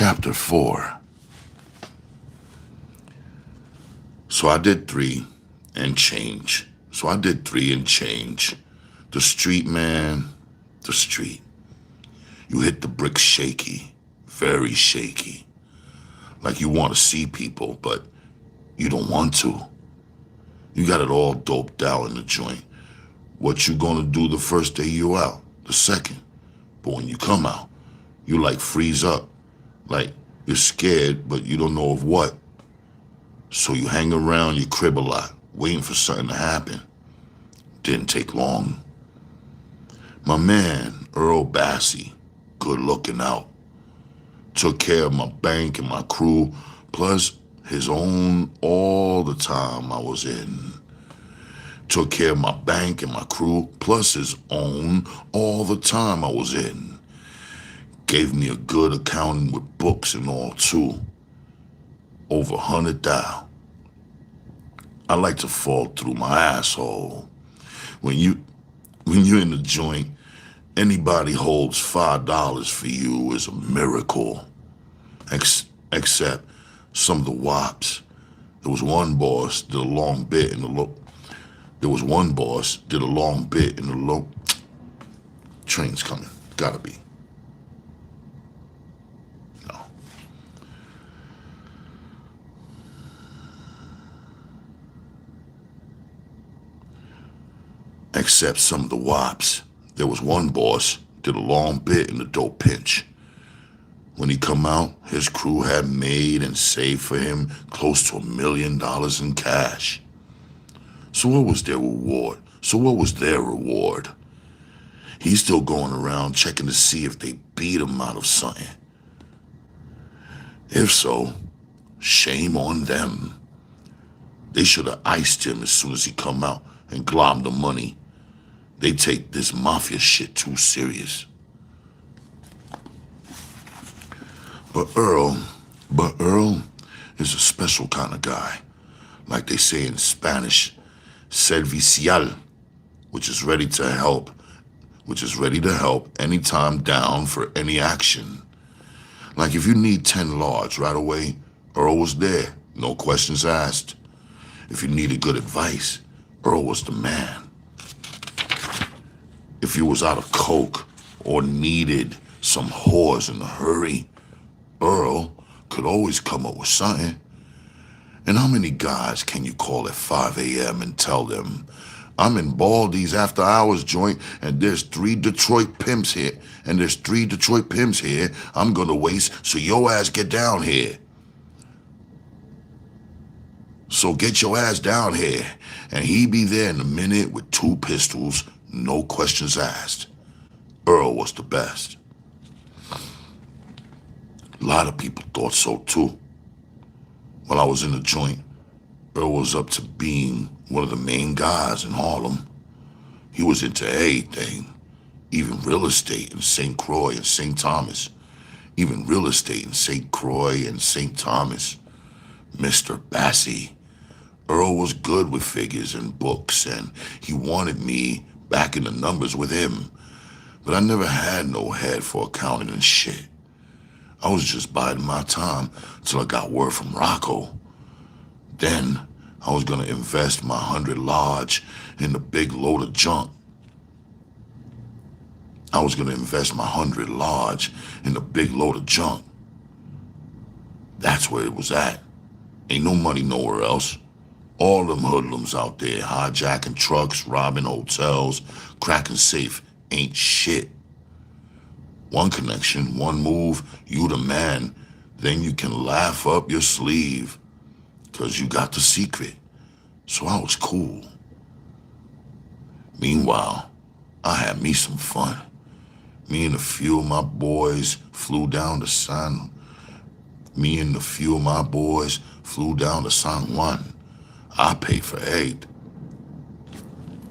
Chapter 4. So I did three and change. The street, man, the street. You hit the bricks shaky, very shaky. Like you want to see people, but you don't want to. You got it all doped out in the joint. What you gonna do the first day you out, the second. But when you come out, you like freeze up. Like you're scared, but you don't know of what. So you hang around your crib a lot, waiting for something to happen. Didn't take long. My man, Earl Bassey, good looking out. Took care of my bank and my crew, plus his own all the time I was in. Took care of my bank and my crew, plus his own all the time I was in. Gave me a good accounting with books and all too. Over 100 thou. I like to fall through my asshole. When you're in the joint, anybody holds $5 for you is a miracle. Except some of the wops. There was one boss did a long bit in the low. Train's coming. Gotta be. No. Except some of the wops. There was one boss did a long bit in the dope pinch. When he come out, his crew had made and saved for him close to $1 million in cash. So what was their reward? He's still going around checking to see if they beat him out of something. If so, shame on them. They should have iced him as soon as he come out and globbed the money. They take this mafia shit too serious. But Earl is a special kind of guy. Like they say in Spanish, servicial, which is ready to help anytime down for any action. Like if you need 10 large right away, Earl was there, no questions asked. If you needed good advice, Earl was the man. If you was out of coke or needed some whores in a hurry, Earl could always come up with something. And how many guys can you call at 5 a.m. and tell them, I'm in Baldy's after hours joint and there's 3 Detroit pimps here, I'm gonna waste, so your ass get down here. So get your ass down here. And he be there in a minute with 2 pistols, no questions asked. Earl was the best. A lot of people thought so too. While I was in the joint, Earl was up to being one of the main guys in Harlem. He was into everything, even real estate in St. Croix and St. Thomas. Mr. Bassey. Earl was good with figures and books, and he wanted me back in the numbers with him. But I never had no head for accounting and shit. I was just biding my time till I got word from Rocco. Then I was gonna invest my 100 large in the big load of junk. That's where it was at. Ain't no money nowhere else. All them hoodlums out there hijacking trucks, robbing hotels, cracking safe ain't shit. One connection, one move, you the man. Then you can laugh up your sleeve. 'Cause you got the secret. So I was cool. Meanwhile, I had me some fun. Me and a few of my boys flew down to San Juan. I paid for 8.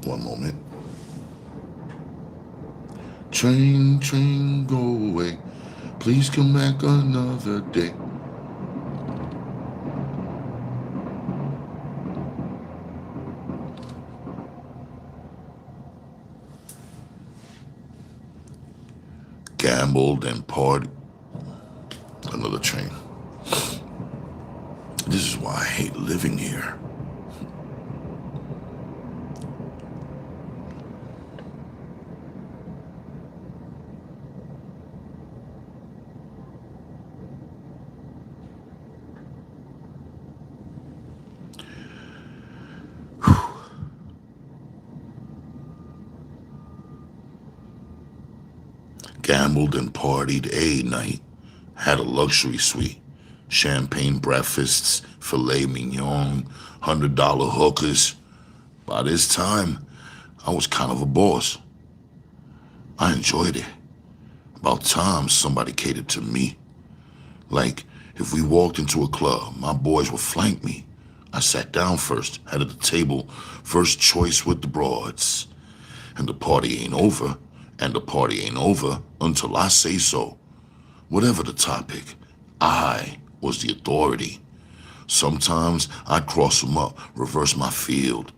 One moment. Train, go away. Please come back another day. Gambled and partied. of the train. This is why I hate living here. Gambled and partied a night. Had a luxury suite. Champagne breakfasts, filet mignon, $100 hookers. By this time, I was kind of a boss. I enjoyed it. About time somebody catered to me. Like, if we walked into a club, my boys would flank me. I sat down first, had at the table, first choice with the broads. And the party ain't over, and the party ain't over until I say so. Whatever the topic, I was the authority. Sometimes I'd cross them up, reverse my field,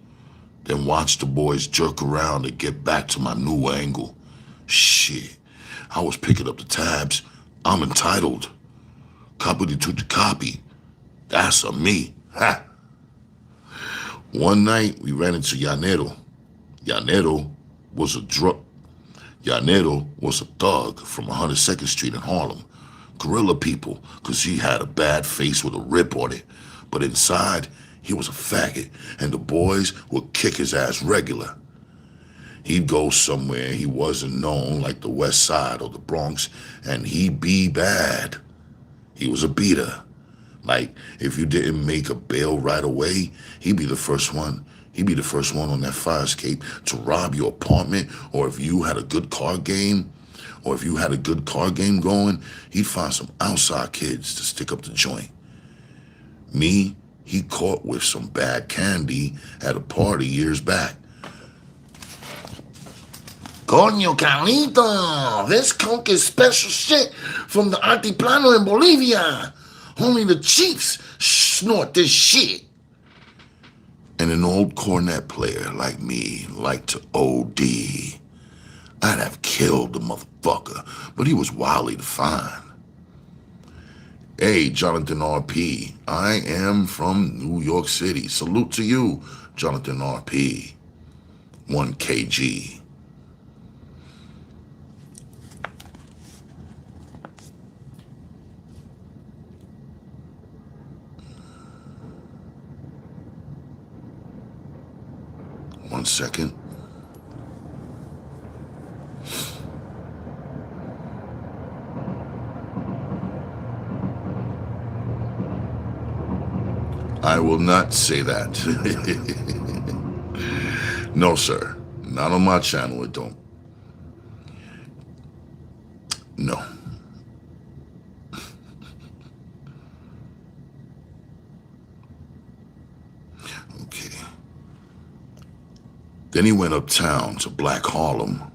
then watch the boys jerk around and get back to my new angle. Shit, I was picking up the tabs. I'm entitled. Copy to the copy. That's a me. Ha! One night we ran into Llanero. Llanero was a thug from 102nd Street in Harlem. Guerrilla people, cause he had a bad face with a rip on it. But inside, he was a faggot, and the boys would kick his ass regular. He'd go somewhere he wasn't known, like the West Side or the Bronx, and he'd be bad. He was a beater. Like, if you didn't make a bail right away, he'd be the first one. He'd be the first one on that fire escape to rob your apartment, or if you had a good card game, going, he'd find some outside kids to stick up the joint. Me, he caught with some bad candy at a party years back. Coño, Carlito, this coke is special shit from the Altiplano in Bolivia. Only the chiefs snort this shit. And an old cornet player like me liked to OD. I'd have killed the motherfucker, but he was wildly to find. Hey, Jonathan RP, I am from New York City. Salute to you, Jonathan RP. 1 kg. One second. I will not say that. No, sir. Not on my channel, it don't. No. Okay. Then he went uptown to Black Harlem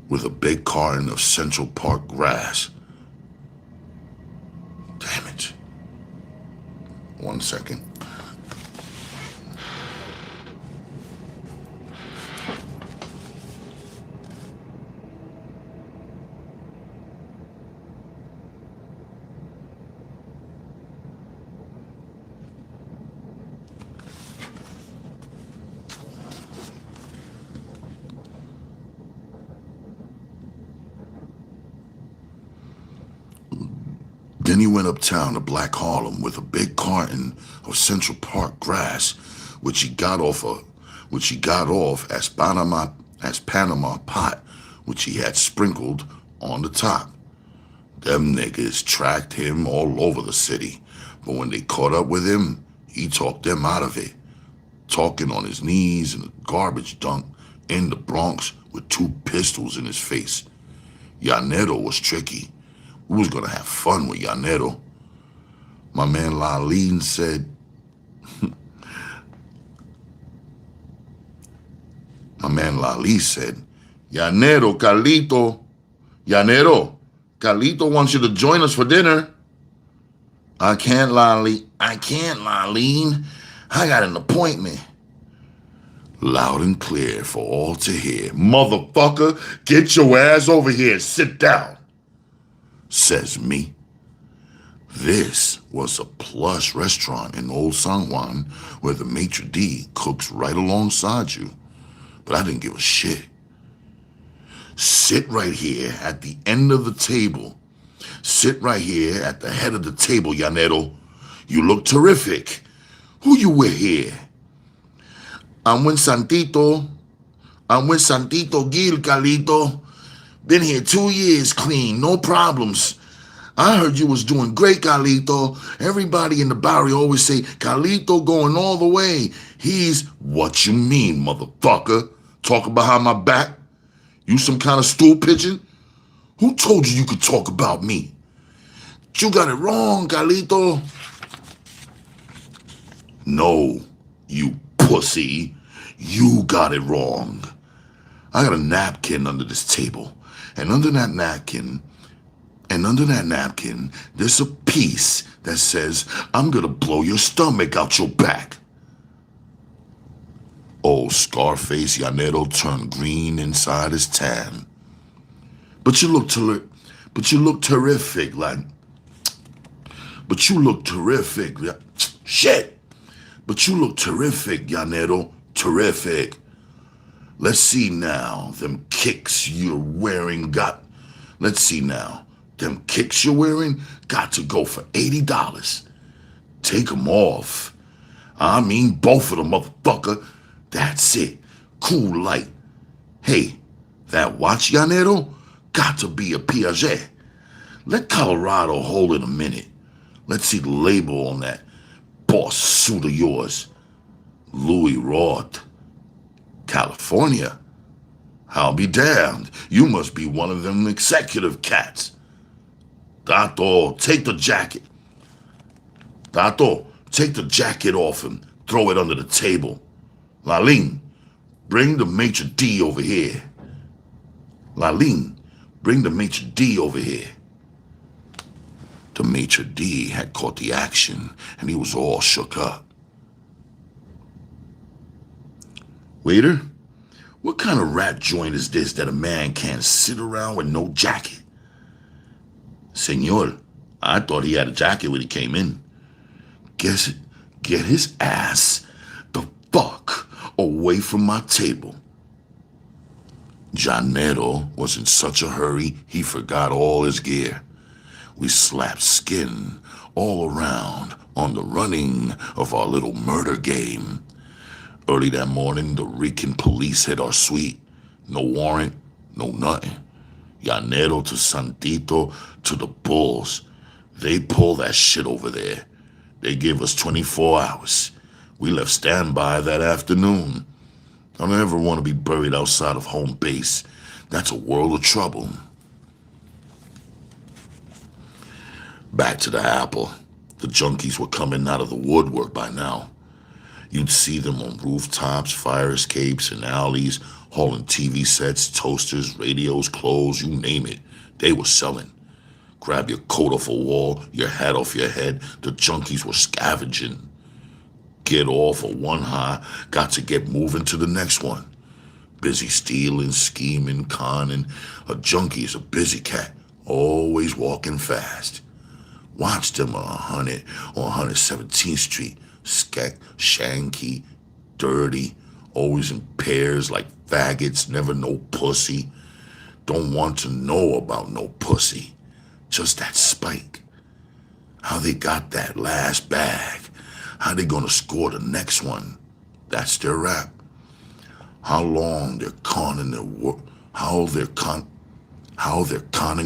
with a big carton of Central Park grass. Damn it. 1 second. Then he went uptown to Black Harlem with a big carton of Central Park grass, which he got off as Panama pot, which he had sprinkled on the top. Them niggas tracked him all over the city, but when they caught up with him, he talked them out of it, talking on his knees in a garbage dump in the Bronx with 2 pistols in his face. Llanero was tricky. We was gonna have fun with Llanero. My man Lalin said, Llanero, Carlito wants you to join us for dinner. I can't, Lalin. I got an appointment. Loud and clear for all to hear. Motherfucker, get your ass over here and sit down. says me. This was a plush restaurant in Old San Juan where the maitre d' cooks right alongside you. But I didn't give a shit. Sit right here at the end of the table. Sit right here at the head of the table, Llanero. You look terrific. Who you with here? I'm with Santito. I'm with Santito Gil, Carlito. Been here 2 years clean, no problems. I heard you was doing great, Carlito. Everybody in the barrio always say, Carlito going all the way. He's, what you mean, motherfucker? Talk behind my back? You some kind of stool pigeon? Who told you could talk about me? You got it wrong, Carlito. No, you pussy. You got it wrong. I got a napkin under this table. And under that napkin, there's a piece that says, I'm gonna blow your stomach out your back. Old Scarface Llanero turned green inside his tan. But you look terrific, shit. But you look terrific, Llanero, terrific. Let's see now, them kicks you're wearing got to go for $80. Take them off. I mean both of them, motherfucker. That's it. Cool light. Hey, that watch, Llanero, got to be a Piaget. Let Colorado hold it a minute. Let's see the label on that boss suit of yours. Louis Roth, California. I'll be damned. You must be one of them executive cats. Tato, take the jacket. Tato, take the jacket off and throw it under the table. Laline, bring the maitre d' over here. Laline, bring the maitre d' over here. The maitre d' had caught the action, and he was all shook up. Waiter, what kind of rat joint is this that a man can't sit around with no jacket? Senor, I thought he had a jacket when he came in. Get his ass the fuck away from my table. Llanero was in such a hurry, he forgot all his gear. We slapped skin all around on the running of our little murder game. Early that morning, the Rican police hit our suite. No warrant, no nothing. Llanero to Santito to the Bulls. They pulled that shit over there. They gave us 24 hours. We left standby that afternoon. I don't ever want to be buried outside of home base. That's a world of trouble. Back to the Apple. The junkies were coming out of the woodwork by now. You'd see them on rooftops, fire escapes, and alleys, hauling TV sets, toasters, radios, clothes, you name it. They were selling. Grab your coat off a wall, your hat off your head. The junkies were scavenging. Get off of one high, got to get moving to the next one. Busy stealing, scheming, conning. A junkie is a busy cat, always walking fast. Watch them on 100 or 117th Street. Shanky, dirty, always in pairs like faggots, never no pussy. Don't want to know about no pussy. Just that spike. How they got that last bag. How they gonna score the next one. That's their rap. How long they're conning the world. How they're conning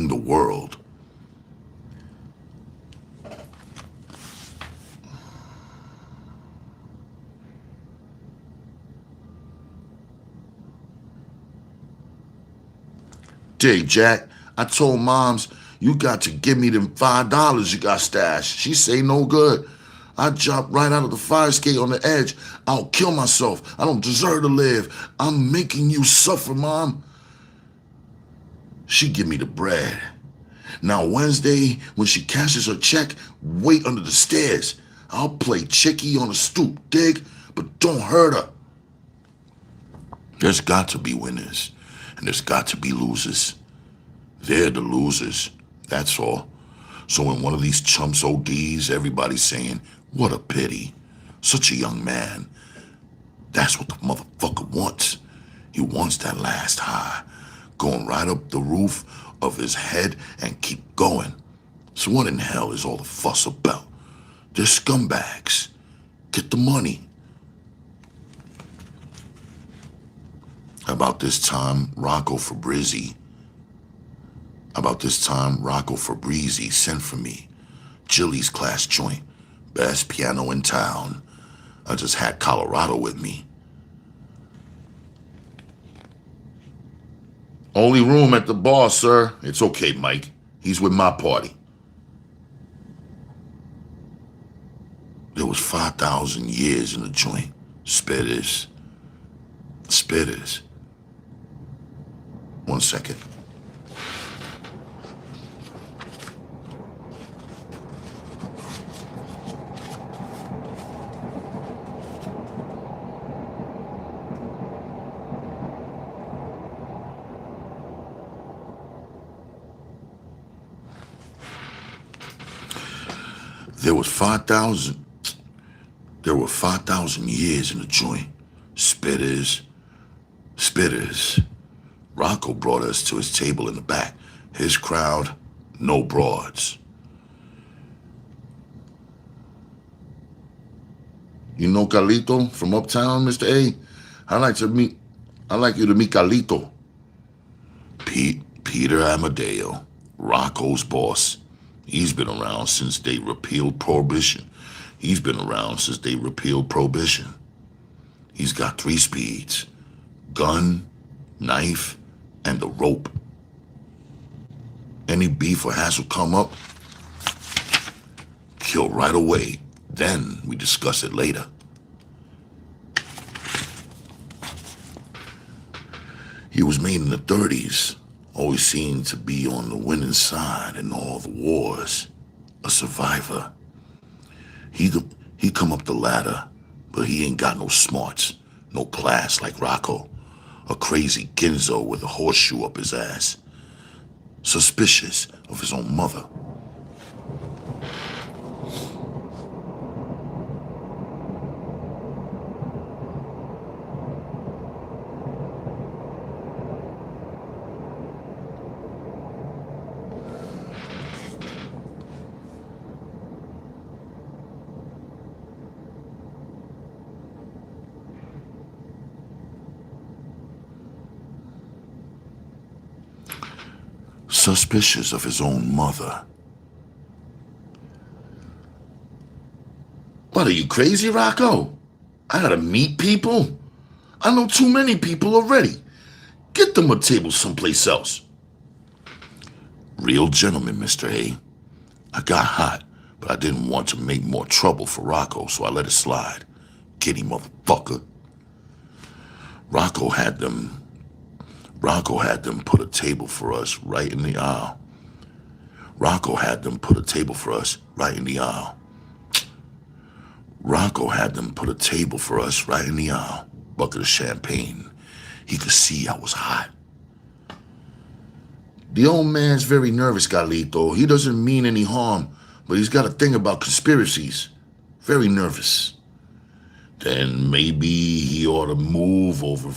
the world. Dig, Jack, I told Moms, you got to give me them $5 you got stashed. She say no good. I jumped right out of the fire escape on the edge. I'll kill myself. I don't deserve to live. I'm making you suffer, Mom. She give me the bread. Now Wednesday, when she cashes her check, wait under the stairs. I'll play chickie on the stoop, dig, but don't hurt her. There's got to be winners. And there's got to be losers. They're the losers. That's all. So when one of these chumps ODs, everybody's saying, what a pity. Such a young man. That's what the motherfucker wants. He wants that last high, going right up the roof of his head and keep going. So what in the hell is all the fuss about? They're scumbags. Get the money. About this time, Rocco Fabrizi sent for me. Jilly's class joint. Best piano in town. I just had Colorado with me. Only room at the bar, sir. It's okay, Mike. He's with my party. There was 5,000 years in the joint. Spitters. 1 second. There were 5,000 years in the joint. Spitters. Rocco brought us to his table in the back. His crowd, no broads. You know Carlito from uptown, Mr. A? I'd like you to meet Carlito. Peter Amadeo, Rocco's boss. He's been around since they repealed Prohibition. He's got 3 speeds. Gun, knife, and the rope. Any beef or hassle come up, kill right away. Then we discuss it later. He was made in the 30s. Always seemed to be on the winning side in all the wars. A survivor. He come up the ladder, but he ain't got no smarts, no class like Rocco. A crazy Ginzo with a horseshoe up his ass. Suspicious of his own mother. Suspicious of his own mother. What, are you crazy, Rocco? I gotta meet people? I know too many people already. Get them a table someplace else. Real gentleman, Mr. A. I got hot, but I didn't want to make more trouble for Rocco, so I let it slide. Kitty motherfucker. Rocco had them put a table for us right in the aisle. Rocco had them put a table for us right in the aisle. Bucket of champagne. He could see I was hot. The old man's very nervous, Carlito. He doesn't mean any harm, but he's got a thing about conspiracies. Very nervous. Then maybe he ought to move over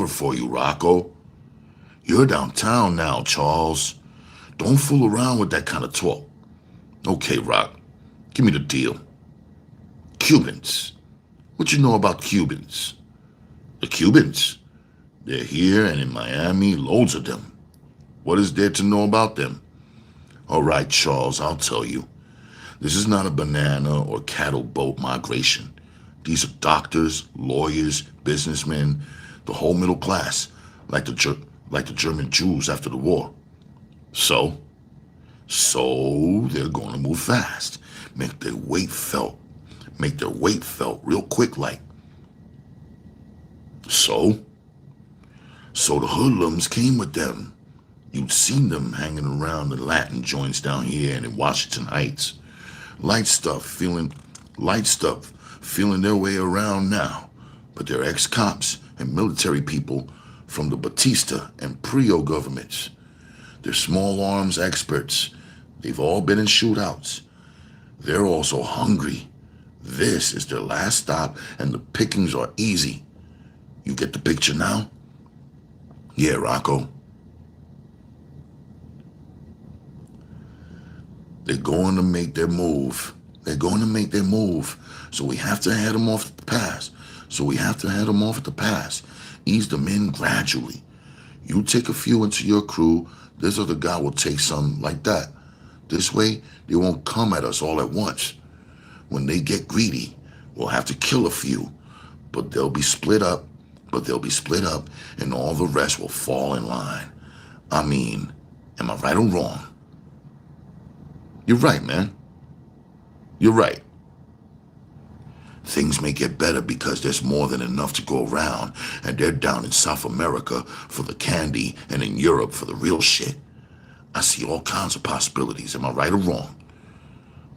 for you, Rocco. You're downtown now, Charles. Don't fool around with that kind of talk. Okay, Rock, give me the deal. Cubans. What you know about Cubans? The Cubans? They're here and in Miami, loads of them. What is there to know about them? All right, Charles, I'll tell you. This is not a banana or cattle boat migration. These are doctors, lawyers, businessmen, the whole middle class, like the German Jews after the war. So they're going to move fast, make their weight felt real quick like. So the hoodlums came with them. You'd seen them hanging around the Latin joints down here and in Washington Heights. Light stuff, feeling their way around now, but they're ex-cops and military people from the Batista and Prio governments. They're small arms experts. They've all been in shootouts. They're also hungry. This is their last stop, and the pickings are easy. You get the picture now? Yeah, Rocco. They're going to make their move. They're going to make their move. So we have to head them off at the pass. Ease them in gradually. You take a few into your crew. This other guy will take some like that. This way, they won't come at us all at once. When they get greedy, we'll have to kill a few. But they'll be split up. And all the rest will fall in line. I mean, am I right or wrong? You're right, man. You're right. Things may get better because there's more than enough to go around, and they're down in South America for the candy and in Europe for the real shit. I see all kinds of possibilities. Am I right or wrong?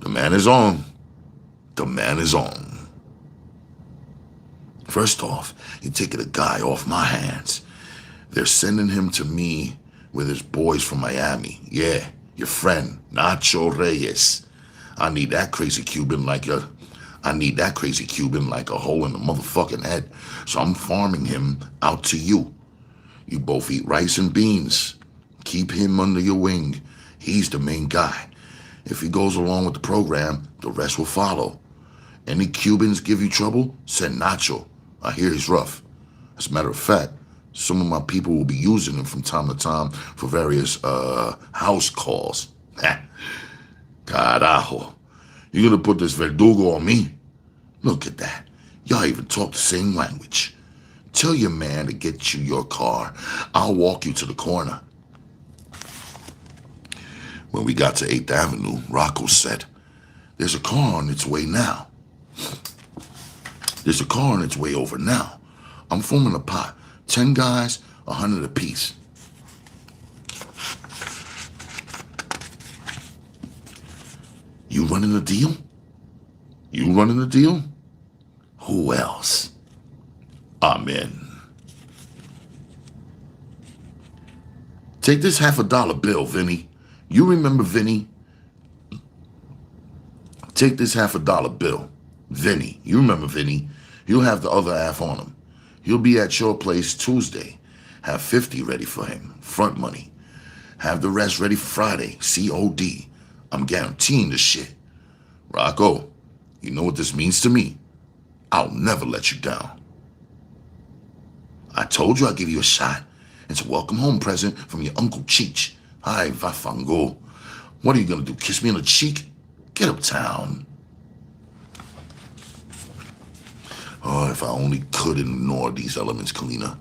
The man is on. The man is on. First off, you're taking a guy off my hands. They're sending him to me with his boys from Miami. Yeah, your friend, Nacho Reyes. I need that crazy Cuban like a hole in the motherfucking head. So I'm farming him out to you. You both eat rice and beans. Keep him under your wing. He's the main guy. If he goes along with the program, the rest will follow. Any Cubans give you trouble, send Nacho. I hear he's rough. As a matter of fact, some of my people will be using him from time to time for various house calls. Carajo. You gonna put this verdugo on me? Look at that. Y'all even talk the same language. Tell your man to get you your car. I'll walk you to the corner. When we got to 8th Avenue, Rocco said, there's a car on its way now. There's a car on its way over now. I'm forming a pot. 10 guys, 100 apiece. You running the deal? You running the deal? Who else? I'm in. Take this $50 bill, Vinny. You remember Vinny? Take this $50 bill. Vinny. You remember Vinny. You'll have the other half on him. He'll be at your place Tuesday. Have 50 ready for him. Front money. Have the rest ready for Friday. COD. I'm guaranteeing this shit. Rocco, you know what this means to me? I'll never let you down. I told you I'd give you a shot. It's a welcome home present from your Uncle Cheech. Hi, Vafango. What are you gonna do, kiss me on the cheek? Get uptown. Oh, if I only could ignore these elements, Kalina.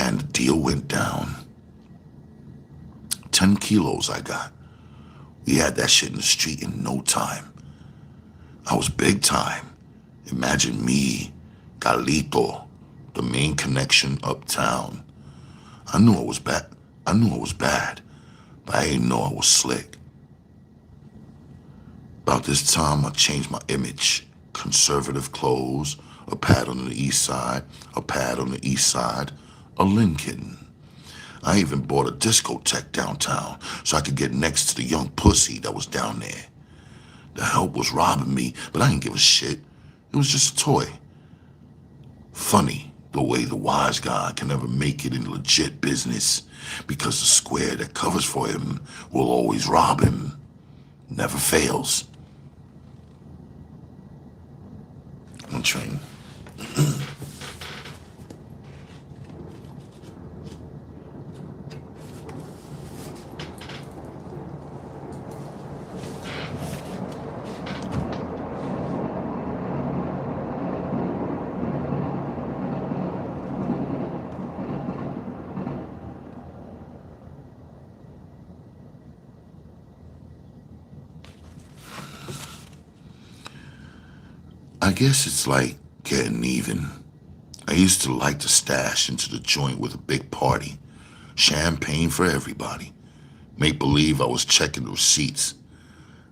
And the deal went down. 10 kilos I got. We had that shit in the street in no time. I was big time. Imagine me, Carlito, the main connection uptown. I knew I was bad, but I didn't know I was slick. About this time, I changed my image. Conservative clothes, a pad on the east side, a Lincoln. I even bought a discotheque downtown so I could get next to the young pussy that was down there. The help was robbing me, but I didn't give a shit. It was just a toy. Funny the way the wise guy can never make it in legit business because the square that covers for him will always rob him. Never fails. On train. I guess it's like getting even. I used to like to stash into the joint with a big party. Champagne for everybody. Make believe I was checking the receipts.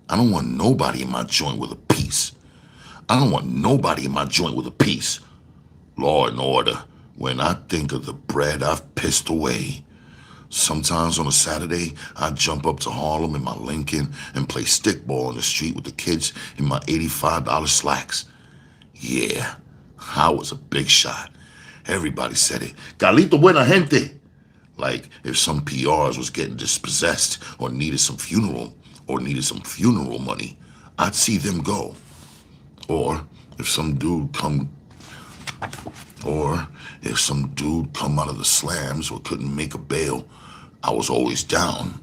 I don't want nobody in my joint with a piece. I don't want nobody in my joint with a piece. Law and order. When I think of the bread I've pissed away. Sometimes on a Saturday, I'd jump up to Harlem in my Lincoln and play stickball in the street with the kids in my $85 slacks. Yeah, I was a big shot. Everybody said it. Carlito buena gente. Like if some PRs was getting dispossessed or needed some funeral money, I'd see them go. Or if some dude come out of the slams or couldn't make a bail, I was always down.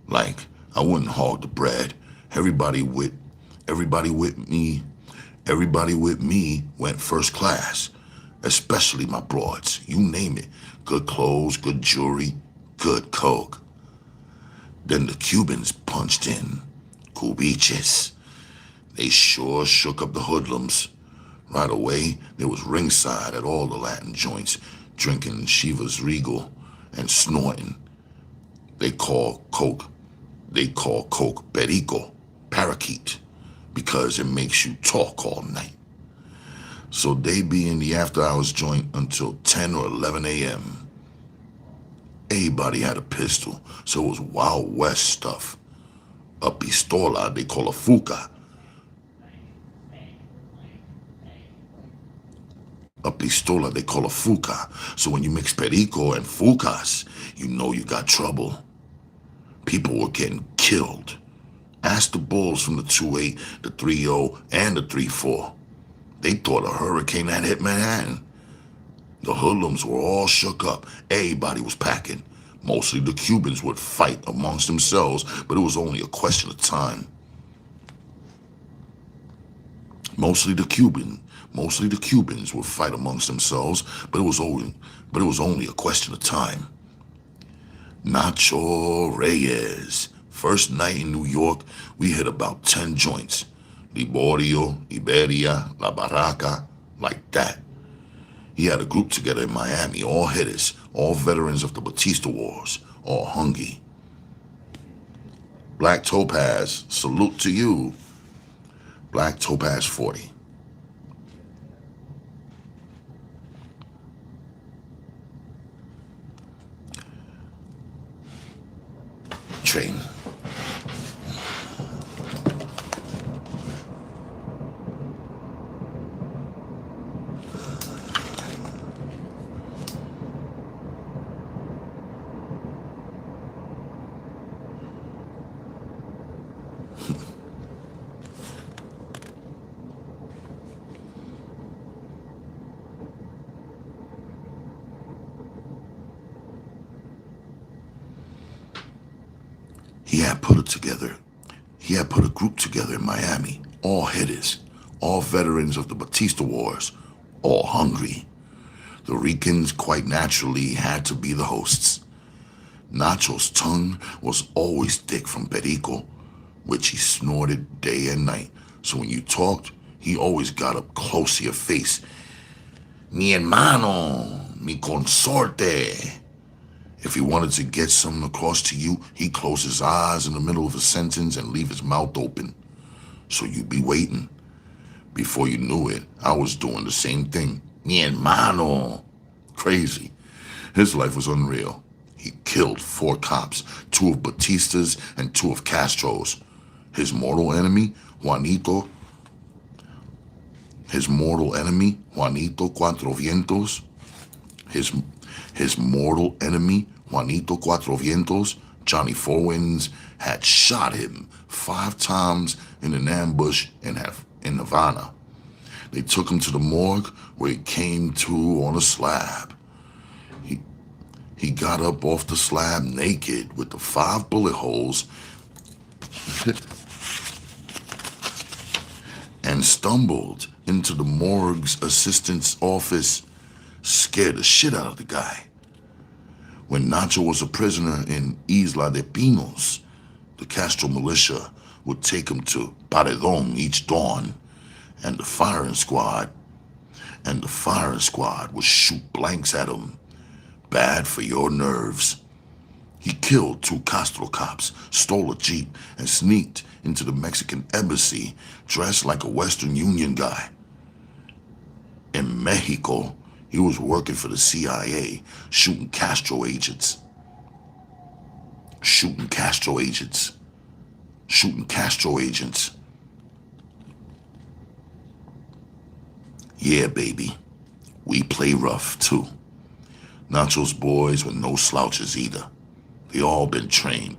Like I wouldn't hog the bread. Everybody with me went first class, especially my broads. You name it. Good clothes, good jewelry, good coke. Then the Cubans punched in. Cubiches. They sure shook up the hoodlums. Right away, there was ringside at all the Latin joints, drinking Chivas Regal and snorting. They call coke perico, parakeet, because it makes you talk all night. So they be in the after hours joint until 10 or 11 a.m. Everybody had a pistol, so it was Wild West stuff. A pistola they call a fuca. A pistola they call a fuca. So when you mix perico and fucas, you know you got trouble. People were getting killed. Ask the bulls from the 2-8, the 3-0, and the 3-4. They thought a hurricane had hit Manhattan. The hoodlums were all shook up. Everybody was packing. Mostly the Cubans would fight amongst themselves, but it was only a question of time. Mostly the Cubans would fight amongst themselves, but it was only a question of time. Nacho Reyes. First night in New York, we hit about 10 joints. Liborio, Iberia, La Barraca, like that. He had a group together in Miami, all hitters, all veterans of the Batista Wars, all hungry. Black Topaz, salute to you. Black Topaz 40. Train. He had put a group together in Miami, all hitters, all veterans of the Batista Wars, all hungry. The Ricans quite naturally had to be the hosts. Nacho's tongue was always thick from perico, which he snorted day and night. So when you talked, he always got up close to your face. Mi hermano, mi consorte. If he wanted to get something across to you, he'd close his eyes in the middle of a sentence and leave his mouth open. So you'd be waiting. Before you knew it, I was doing the same thing. Mi hermano. Crazy. His life was unreal. He killed 4 cops, 2 of Batista's and 2 of Castro's. His mortal enemy, Juanito Cuatro Vientos. His mortal enemy, Juanito Cuatro Vientos, Johnny Four Winds, had shot him 5 times in an ambush in Havana. They took him to the morgue where he came to on a slab. He got up off the slab naked with the 5 bullet holes and stumbled into the morgue's assistant's office, scared the shit out of the guy. When Nacho was a prisoner in Isla de Pinos, the Castro militia would take him to Paredon each dawn, and the firing squad would shoot blanks at him. Bad for your nerves. He killed 2 Castro cops, stole a Jeep, and sneaked into the Mexican embassy dressed like a Western Union guy. In Mexico, he was working for the CIA, shooting Castro agents. Shooting Castro agents. Shooting Castro agents. Yeah, baby. We play rough, too. Nacho's boys were no slouches either. They all been trained.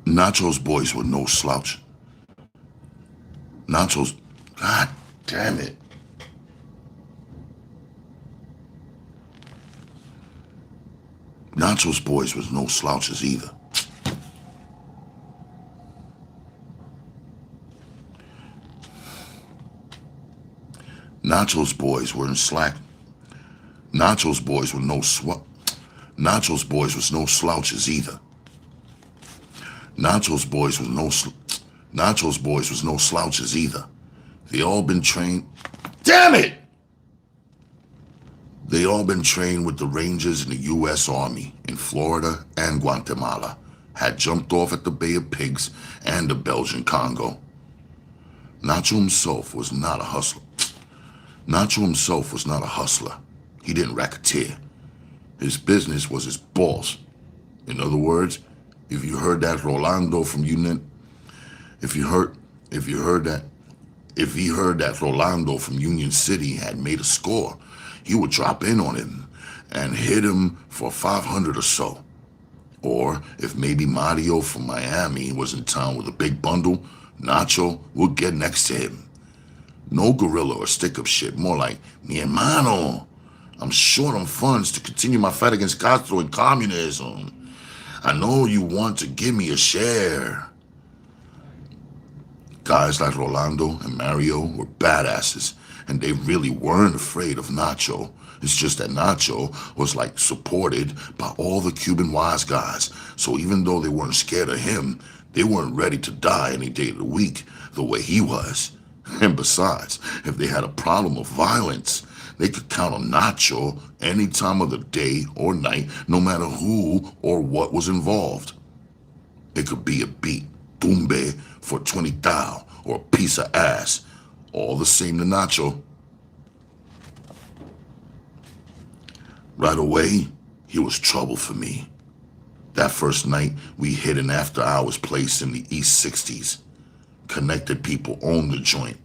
Nacho's boys were no slouch. Nacho's, God damn it. Nacho's boys was no slouches either. Nacho's boys weren't slack. Nacho's boys were no Nacho's boys was no slouches either. Nacho's boys was no slouches either. They all been trained. Damn it! They all been trained with the Rangers in the U.S. Army in Florida and Guatemala. Had jumped off at the Bay of Pigs and the Belgian Congo. Nacho himself was not a hustler. Nacho himself was not a hustler. He didn't racketeer. His business was his boss. In other words, if you heard that Rolando from Union, if he heard that Rolando from Union City had made a score, he would drop in on him and hit him for 500 or so. Or if maybe Mario from Miami was in town with a big bundle, Nacho would get next to him. No guerrilla or stick-up shit, more like, mi hermano, I'm short on funds to continue my fight against Castro and communism. I know you want to give me a share. Guys like Rolando and Mario were badasses, and they really weren't afraid of Nacho. It's just that Nacho was like supported by all the Cuban wise guys. So even though they weren't scared of him, they weren't ready to die any day of the week the way he was. And besides, if they had a problem of violence, they could count on Nacho any time of the day or night, no matter who or what was involved. It could be a beat, tumbe, for 20 thou, or a piece of ass. All the same to Nacho. Right away, he was trouble for me. That first night, we hit an after-hours place in the East 60s. Connected people owned the joint.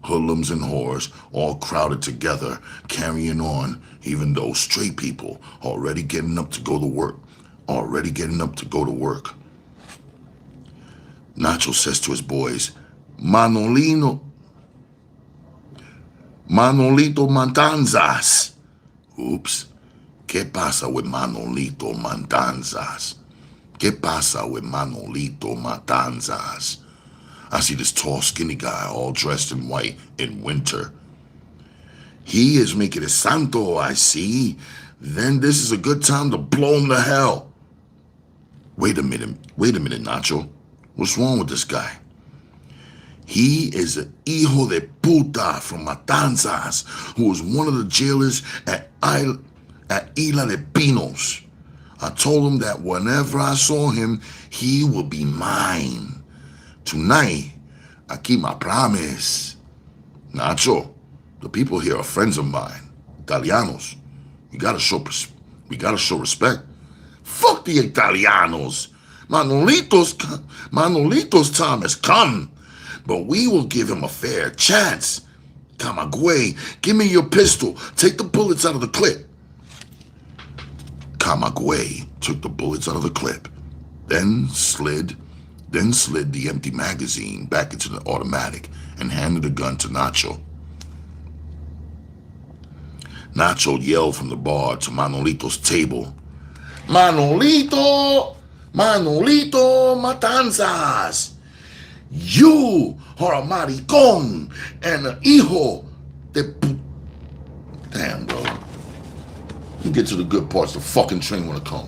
Hoodlums and whores all crowded together, carrying on, even though straight people already getting up to go to work. Nacho says to his boys, Manolito Matanzas. Oops. ¿Qué pasa with Manolito Matanzas? ¿Qué pasa with Manolito Matanzas? I see this tall, skinny guy all dressed in white in winter. He is making a santo, I see. Then this is a good time to blow him to hell. Wait a minute, Nacho. What's wrong with this guy? He is a hijo de puta from Matanzas, who was one of the jailers at Isla de Pinos. I told him that whenever I saw him, he would be mine. Tonight, I keep my promise. Nacho, the people here are friends of mine, Italianos. We gotta show respect. Fuck the Italianos. Manolito's time has come, but we will give him a fair chance. Camagüey, give me your pistol. Take the bullets out of the clip. Camagüey took the bullets out of the clip, then slid the empty magazine back into the automatic and handed the gun to Nacho. Nacho yelled from the bar to Manolito's table, "Manolito! Manolito Matanzas! You are a maricón and an hijo de pu-" Damn, bro. You get to the good parts, the fucking train wanna come.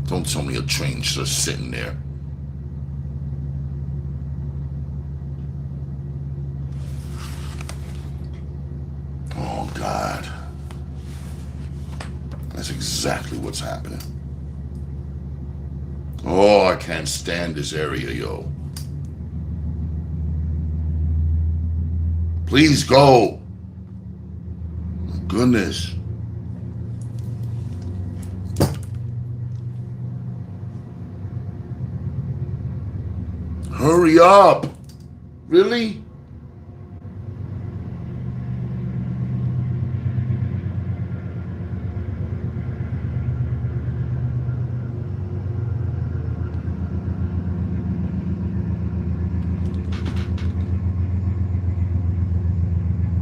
Don't tell me a train's just sitting there. Oh, God. That's exactly what's happening. Oh, I can't stand this area, yo. Please go. My goodness. Hurry up. Really?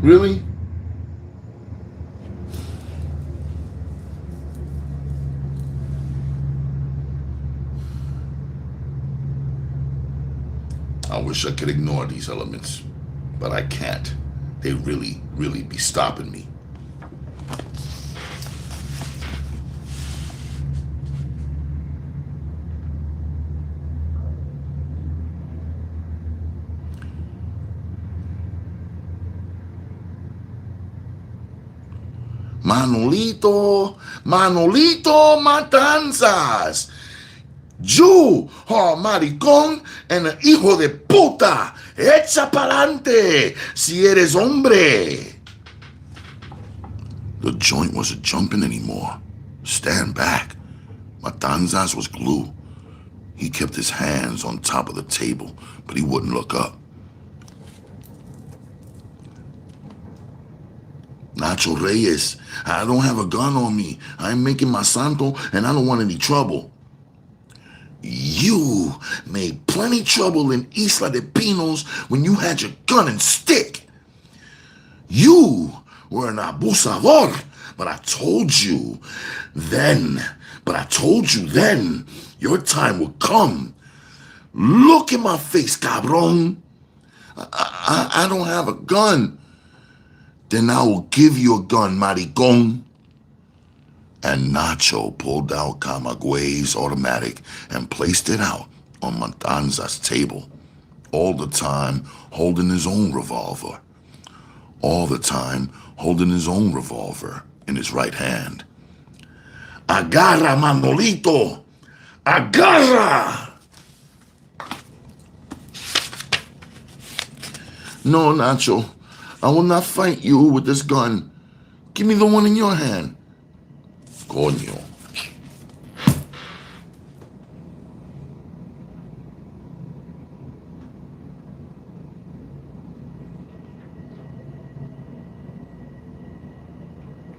Really? I wish I could ignore these elements, but I can't. They really, really be stopping me. Manolito, Manolito Matanzas. You are a maricón and an hijo de puta. Echa pa'lante si eres hombre. The joint wasn't jumping anymore. Stand back. Matanzas was glue. He kept his hands on top of the table, but he wouldn't look up. Nacho Reyes, I don't have a gun on me. I'm making my santo and I don't want any trouble. You made plenty trouble in Isla de Pinos when you had your gun and stick. You were an abusador, but I told you then, your time would come. Look in my face, cabrón. I don't have a gun. Then I will give you a gun, maricón. And Nacho pulled out Camagüey's automatic and placed it out on Matanzas' table, all the time holding his own revolver. All the time holding his own revolver in his right hand. Agarra, Manolito! Agarra! No, Nacho, I will not fight you with this gun. Give me the one in your hand. Coño.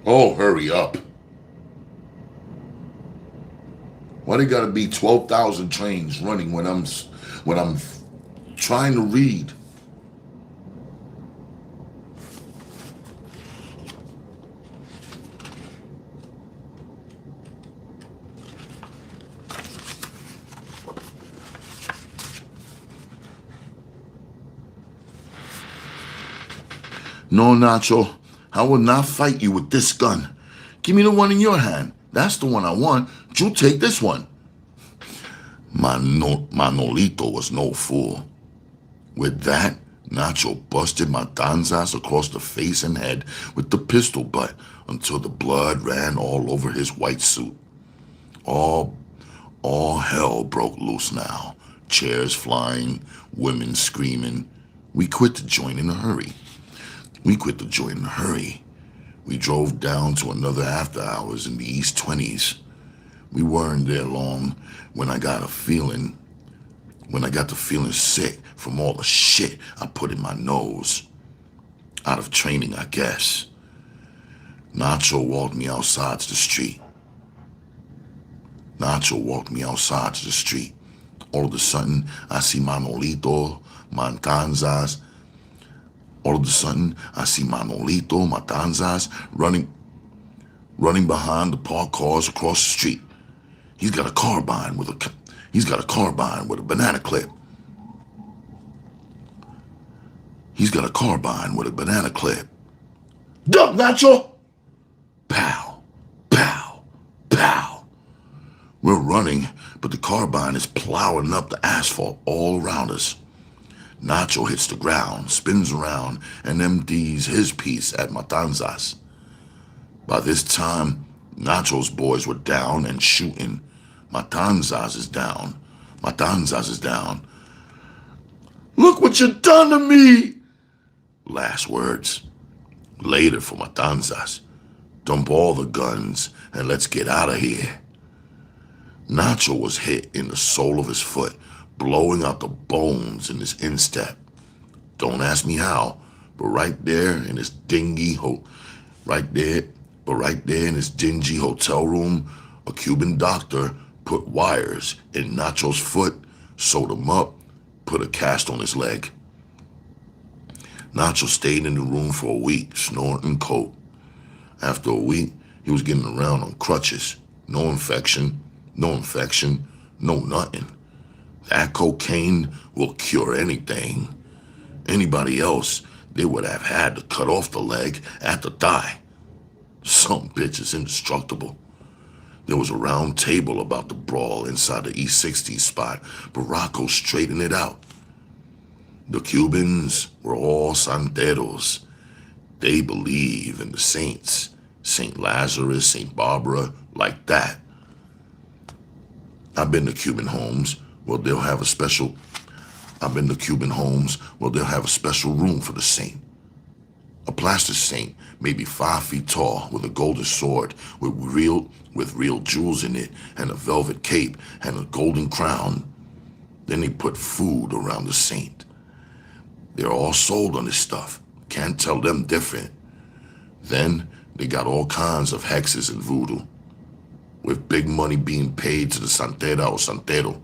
Oh, hurry up. Why they gotta be 12,000 trains running when I'm trying to read? No, Nacho, I will not fight you with this gun. Give me the one in your hand. That's the one I want. You take this one. Manolito was no fool. With that, Nacho busted Matanzas across the face and head with the pistol butt until the blood ran all over his white suit. All hell broke loose now. Chairs flying, women screaming. We quit the joint in a hurry. We drove down to another after hours in the East 20s. We weren't there long when I got the feeling sick from all the shit I put in my nose. Out of training, I guess. Nacho walked me outside to the street. Nacho walked me outside to the street. All of a sudden, I see Manolito, Matanzas. All of a sudden, I see Manolito, Matanzas running behind the parked cars across the street. He's got a carbine with a banana clip. He's got a carbine with a banana clip. Duck, Nacho! Pow, pow, pow. We're running, but the carbine is plowing up the asphalt all around us. Nacho hits the ground, spins around, and empties his piece at Matanzas. By this time, Nacho's boys were down and shooting. Matanzas is down. Matanzas is down. Look what you done to me! Last words. Later for Matanzas. Dump all the guns and let's get out of here. Nacho was hit in the sole of his foot, blowing out the bones in his instep. Don't ask me how, but right there in his dingy hotel room, a Cuban doctor put wires in Nacho's foot, sewed him up, put a cast on his leg. Nacho stayed in the room for a week, snorting coke. After a week, he was getting around on crutches. No infection, no nothing. That cocaine will cure anything. Anybody else, they would have had to cut off the leg at the thigh. Some bitch is indestructible. There was a round table about the brawl inside the East 60s spot, but Rocco straightened it out. The Cubans were all santeros. They believe in the saints, St. Lazarus, St. Barbara, like that. I've been to Cuban homes. Well, they'll have a special room for the saint. A plaster saint, maybe 5 feet tall, with a golden sword, with real jewels in it, and a velvet cape, and a golden crown. Then they put food around the saint. They're all sold on this stuff. Can't tell them different. Then they got all kinds of hexes and voodoo, with big money being paid to the santera or santero.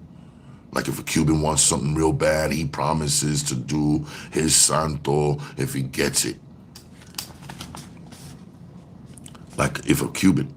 Like if a Cuban wants something real bad, he promises to do his santo if he gets it. Like if a Cuban...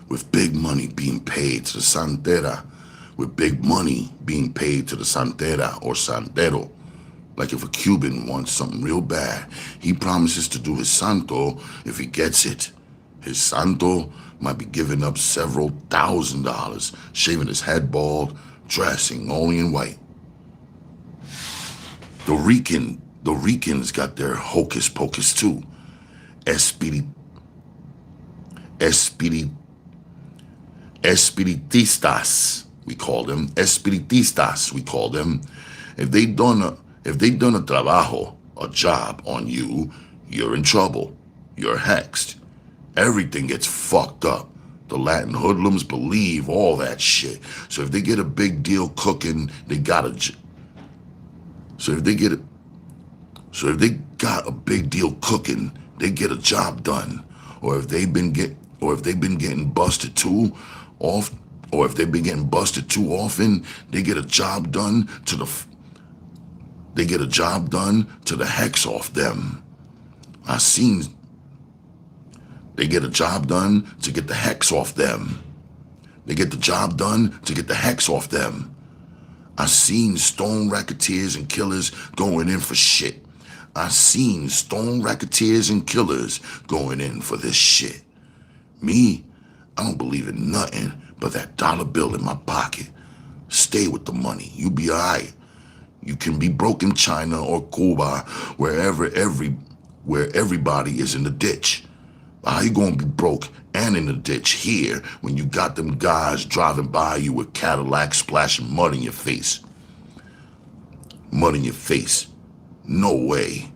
With big money being paid to the santera, with big money being paid to the santera or santero. Like if a Cuban wants something real bad, he promises to do his santo if he gets it. His santo might be giving up several $1,000, shaving his head bald, dressing only in white. The Ricans got their hocus pocus too. Espiritistas, we call them. Espiritistas, we call them. If they done a trabajo, a job on you, you're in trouble. You're hexed. Everything gets fucked up. The Latin hoodlums believe all that shit. So if they get a big deal cooking, they got a big deal cooking, they get a job done. Or if they've been getting busted too, Or if they've been getting busted too often, they get a job done to the hex off them. I seen they get a job done to get the hex off them. They get the job done to get the hex off them. I seen stone racketeers and killers going in for shit. I seen stone racketeers and killers going in for this shit. Me, I don't believe in nothing but that dollar bill in my pocket. Stay with the money. You be all right. You can be broke in China or Cuba, where everybody is in the ditch. But how you gonna be broke and in the ditch here when you got them guys driving by you with Cadillacs splashing mud in your face? Mud in your face. No way.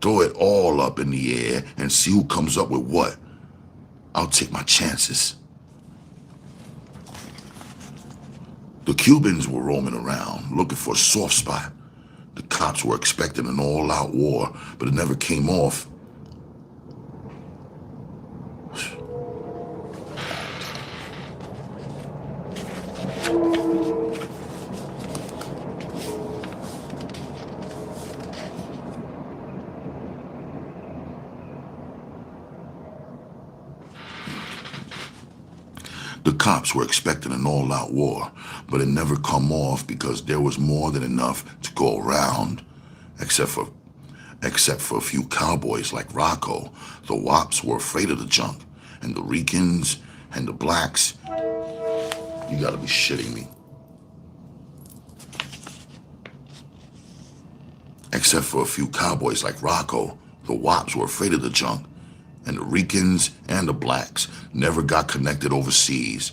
Throw it all up in the air and see who comes up with what. I'll take my chances. The Cubans were roaming around, looking for a soft spot. The cops were expecting an all-out war, but it never came off. The cops were expecting an all-out war, but it never come off because there was more than enough to go around. Except for a few cowboys like Rocco, the Wops were afraid of the junk, and the Ricans and the blacks. You gotta be shitting me. Except for a few cowboys like Rocco, the Wops were afraid of the junk, and the Ricans and the blacks never got connected overseas.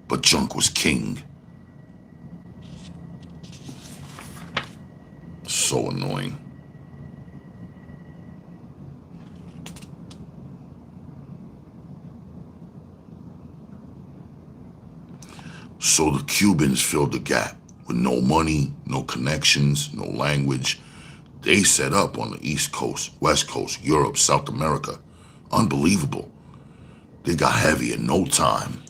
But junk was king. So annoying. So the Cubans filled the gap with no money, no connections, no language. They set up on the East Coast, West Coast, Europe, South America. Unbelievable. They got heavy in no time.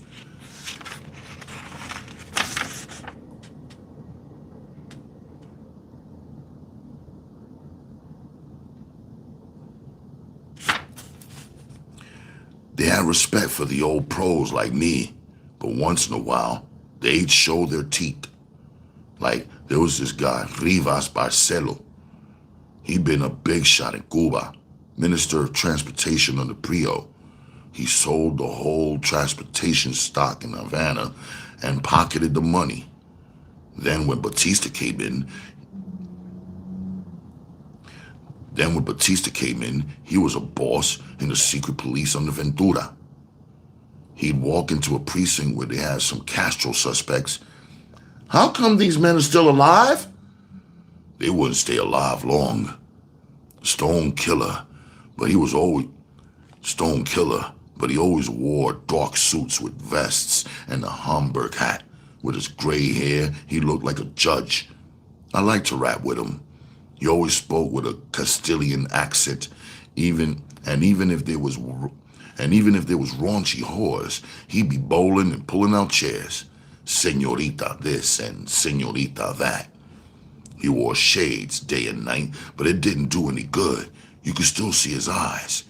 They had respect for the old pros like me, but once in a while, they'd show their teeth. Like, there was this guy, Rivas Barcelo. He'd been a big shot in Cuba, Minister of Transportation under Prio. He sold the whole transportation stock in Havana and pocketed the money. Then when Batista came in, he was a boss in the secret police under Ventura. He'd walk into a precinct where they had some Castro suspects. How come these men are still alive? They wouldn't stay alive long. Stone killer, but he always wore dark suits with vests and a Homburg hat. With his gray hair, he looked like a judge. I liked to rap with him. He always spoke with a Castilian accent, even if there was raunchy whores, he'd be bowling and pulling out chairs. Señorita this and señorita that. He wore shades day and night, but it didn't do any good. You could still see his eyes.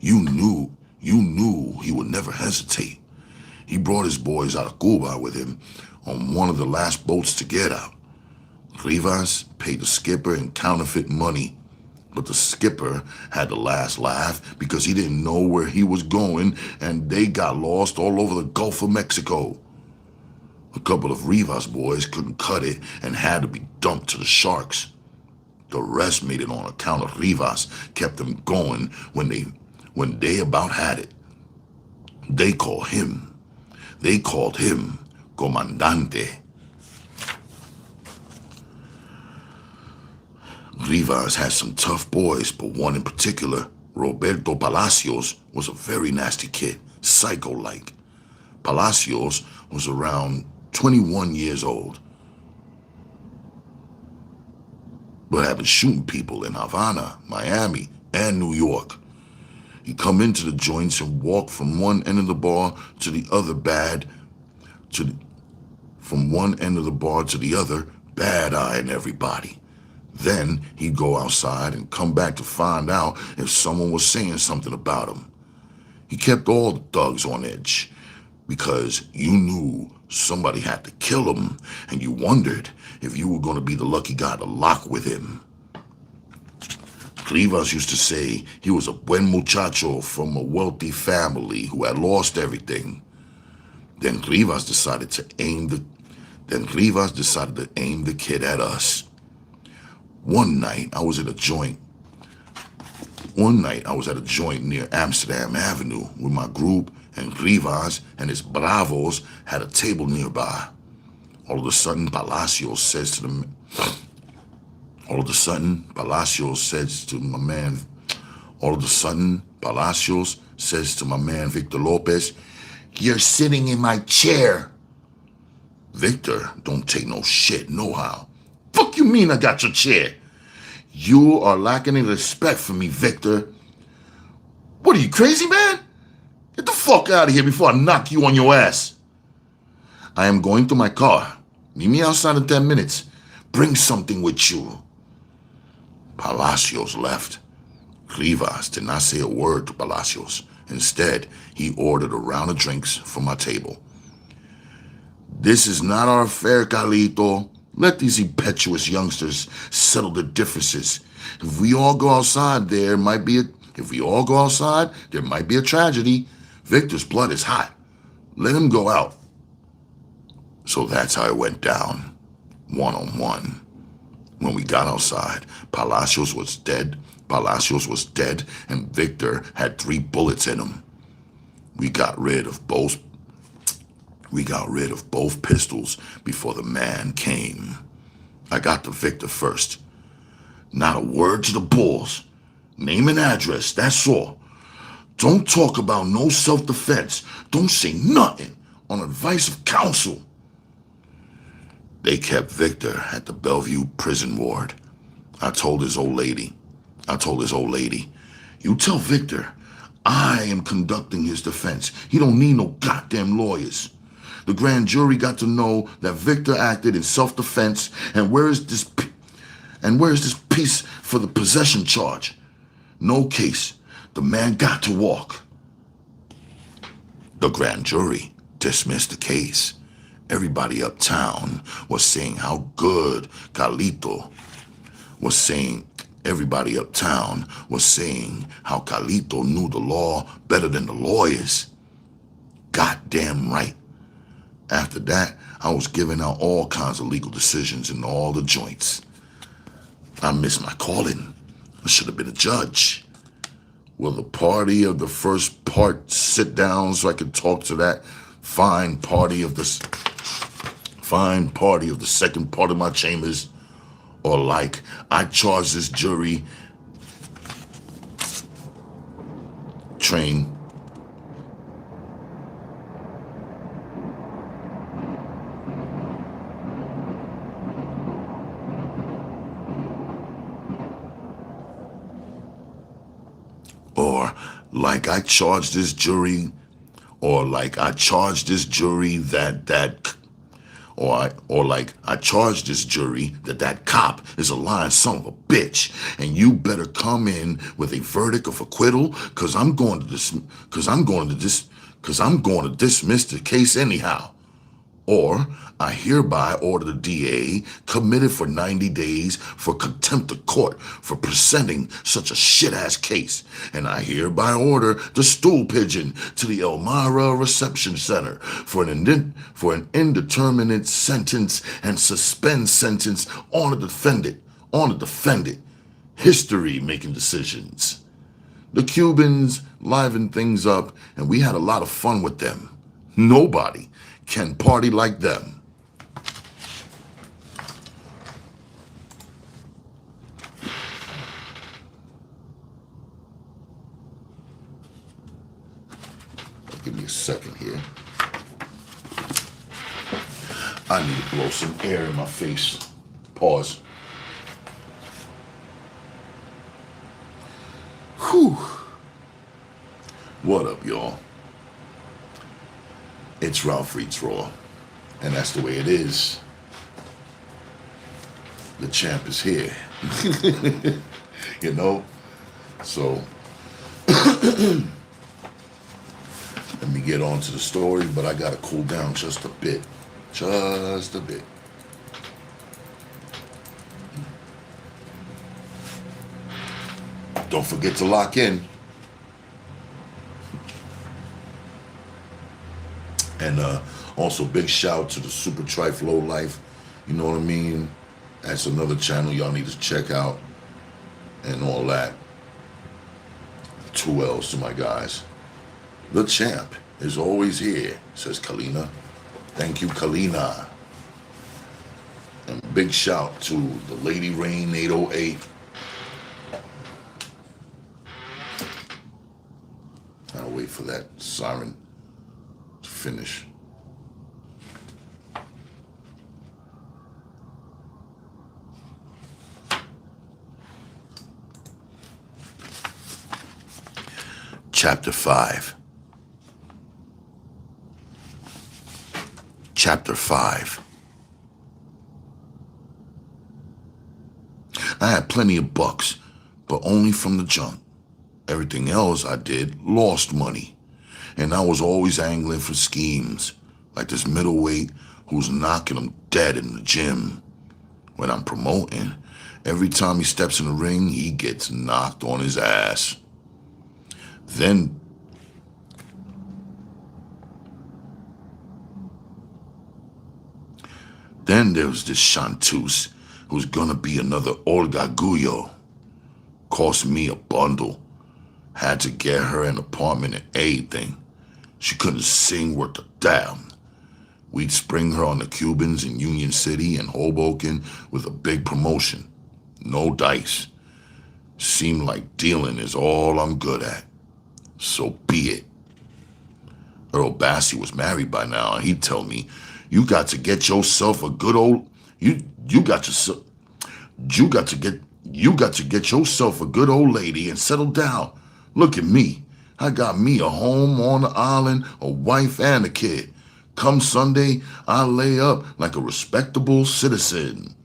You knew he would never hesitate. He brought his boys out of Cuba with him on one of the last boats to get out. Rivas paid the skipper in counterfeit money, but the skipper had the last laugh because he didn't know where he was going and they got lost all over the Gulf of Mexico. A couple of Rivas boys couldn't cut it and had to be dumped to the sharks. The rest made it on account of Rivas kept them going when they about had it. They called him Comandante. Rivas had some tough boys, but one in particular, Roberto Palacios, was a very nasty kid, psycho-like. Palacios was around 21 years old, but had been shooting people in Havana, Miami, and New York. He'd come into the joints and walk from one end of the bar to the other to from one end of the bar to the other, bad-eyeing everybody. Then he'd go outside and come back to find out if someone was saying something about him. He kept all the thugs on edge because you knew somebody had to kill him, and you wondered if you were going to be the lucky guy to lock with him. Rivas used to say he was a buen muchacho from a wealthy family who had lost everything. Then Rivas decided to aim the kid at us. One night I was at a joint near Amsterdam Avenue with my group, and Rivas and his bravos had a table nearby. All of a sudden, Palacios says to my man Victor Lopez, "You're sitting in my chair." Victor don't take no shit, no how. "Fuck you mean I got your chair? You are lacking in respect for me, Victor. What are you, crazy, man? Get the fuck out of here before I knock you on your ass." "I am going to my car. Meet me outside in 10 minutes. Bring something with you." Palacios left. Rivas did not say a word to Palacios. Instead, he ordered a round of drinks from my table. "This is not our affair, Carlito. Let these impetuous youngsters settle their differences. If we all go outside, there might be a tragedy. Victor's blood is hot. Let him go out." So that's how it went down, one-on-one. When we got outside, Palacios was dead, and Victor had 3 bullets in him. We got rid of both pistols before the man came. I got to Victor first. "Not a word to the bulls. Name and address, that's all. Don't talk about no self-defense. Don't say nothing on advice of counsel." They kept Victor at the Bellevue prison ward. I told his old lady, "You tell Victor I am conducting his defense. He don't need no goddamn lawyers. The grand jury got to know that Victor acted in self-defense, and where is this piece for the possession charge? No case. The man got to walk." The grand jury dismissed the case. Everybody uptown was saying how good Carlito was saying. Everybody uptown was saying how Carlito knew the law better than the lawyers. Goddamn right. After that, I was giving out all kinds of legal decisions in all the joints. I missed my calling. I should have been a judge. Will the party of the first part sit down so I could talk to that fine party of the second part of my chambers? Or like I charge this jury train. Or like I charge this jury, like I charge this jury that cop is a lying son of a bitch, and you better come in with a verdict of acquittal, cause I'm going to dismiss the case anyhow. Or I hereby order the DA committed for 90 days for contempt of court for presenting such a shit-ass case. And I hereby order the stool pigeon to the Elmira Reception Center for an indeterminate sentence and suspend sentence on the defendant. History making decisions. The Cubans livened things up, and we had a lot of fun with them. Nobody can party like them. Give me a second here. I need to blow some air in my face. Pause. Whew. What up, y'all? It's Ralph Reeds Raw. And that's the way it is. The champ is here. You know? So, let me get on to the story, but I gotta cool down just a bit. Just a bit. Don't forget to lock in. And also big shout to the Super Trife Low Life. You know what I mean? That's another channel y'all need to check out. And all that. 2 L's to my guys. The champ is always here, says Kalina. Thank you, Kalina. And big shout to the Lady Rain 808. I'll wait for that siren to finish. Chapter 5. Chapter 5. I had plenty of bucks, but only from the jump. Everything else I did lost money. And I was always angling for schemes, like this middleweight who's knocking them dead in the gym. When I'm promoting, every time he steps in the ring, he gets knocked on his ass. Then there was this chanteuse who's gonna be another Olga Guyo. Cost me a bundle. Had to get her an apartment and everything. She couldn't sing worth a damn. We'd spring her on the Cubans in Union City and Hoboken with a big promotion. No dice. Seemed like dealing is all I'm good at. So be it. Earl Bassey was married by now, and he'd tell me, you got to get yourself a good old, you got to get yourself a good old lady and settle down. Look at me. I got me a home on the island, a wife and a kid. Come Sunday, I lay up like a respectable citizen.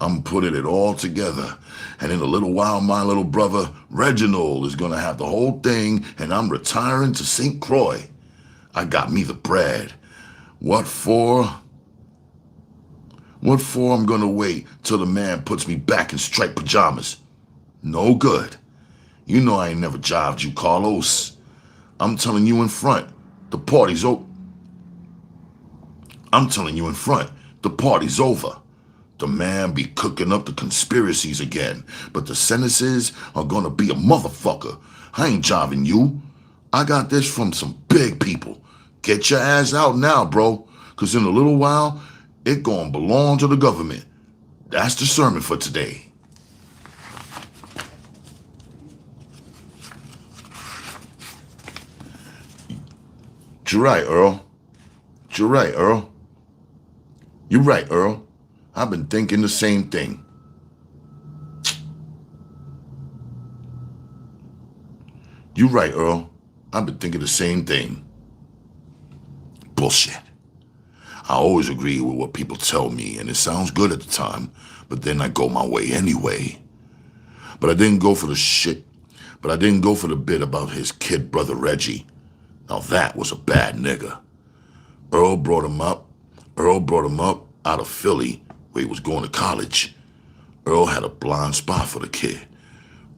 I'm putting it all together. And in a little while, my little brother, Reginald, is going to have the whole thing, and I'm retiring to St. Croix. I got me the bread. What for? What for I'm going to wait till the man puts me back in striped pajamas? No good. You know I ain't never jived you, Carlos. I'm telling you in front, the party's over. I'm telling you in front, the party's over. The man be cooking up the conspiracies again, but the sentences are gonna be a motherfucker. I ain't jiving you. I got this from some big people. Get your ass out now, bro, because in a little while, it gonna belong to the government. That's the sermon for today. You're right, Earl. You're right, Earl. You're right, Earl. I've been thinking the same thing. You're right, Earl. I've been thinking the same thing. Bullshit. I always agree with what people tell me, and it sounds good at the time, but then I go my way anyway. But I didn't go for the shit. But I didn't go for the bit about his kid brother Reggie. Now that was a bad nigga. Earl brought him up out of Philly, where he was going to college. Earl had a blind spot for the kid.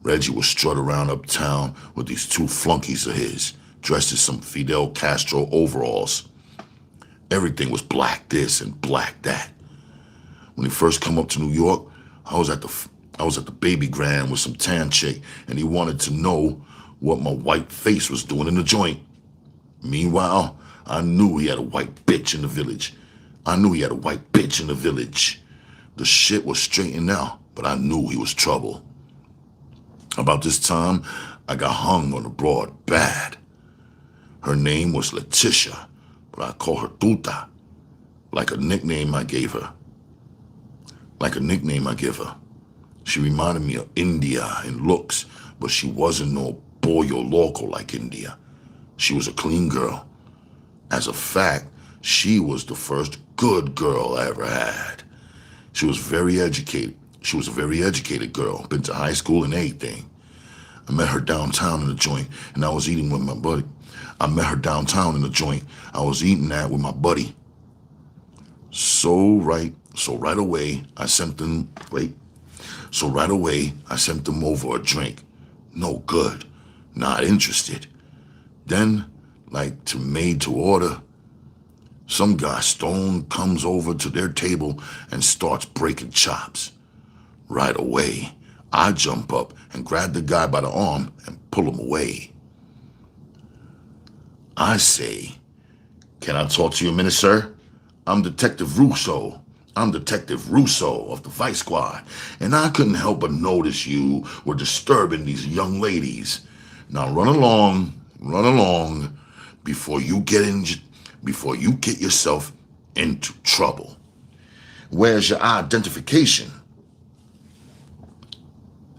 Reggie would strut around uptown with these two flunkies of his, dressed in some Fidel Castro overalls. Everything was black this and black that. When he first come up to New York, I was at the baby grand with some tan chick, and he wanted to know what my white face was doing in the joint. Meanwhile, I knew he had a white bitch in the village. The shit was straightened out, but I knew he was trouble. About this time, I got hung on a broad bad. Her name was Letitia, but I call her Tuta, like a nickname I gave her. She reminded me of India in looks, but she wasn't no pollo loco like India. She was a clean girl. As a fact, She was the first good girl I ever had. She was very educated. She was a very educated girl, been to high school and everything. I met her downtown in a joint, and I was eating with my buddy. I met her downtown in a joint. I was eating that with my buddy. So right away, I sent them, wait. So right away, I sent them over a drink. No good. Not interested. Then, like to made to order, some guy stone comes over to their table and starts breaking chops. Right away, I jump up and grab the guy by the arm and pull him away. I say, "Can I talk to you a minute, sir? I'm Detective Russo. I'm Detective Russo of the Vice Squad, and I couldn't help but notice you were disturbing these young ladies. Now run along before you get yourself into trouble. Where's your identification?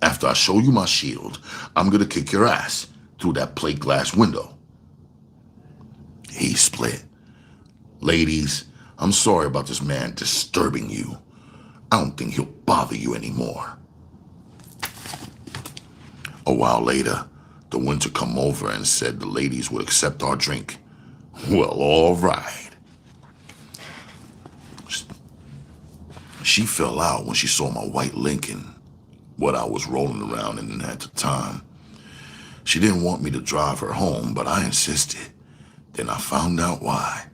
After I show you my shield, I'm gonna kick your ass through that plate glass window." He split. "Ladies, I'm sorry about this man disturbing you. I don't think he'll bother you anymore." A while later, the winter come over and said the ladies would accept our drink. Well, all right. She fell out when she saw my white Lincoln, what I was rolling around in at the time. She didn't want me to drive her home, but I insisted. Then I found out why.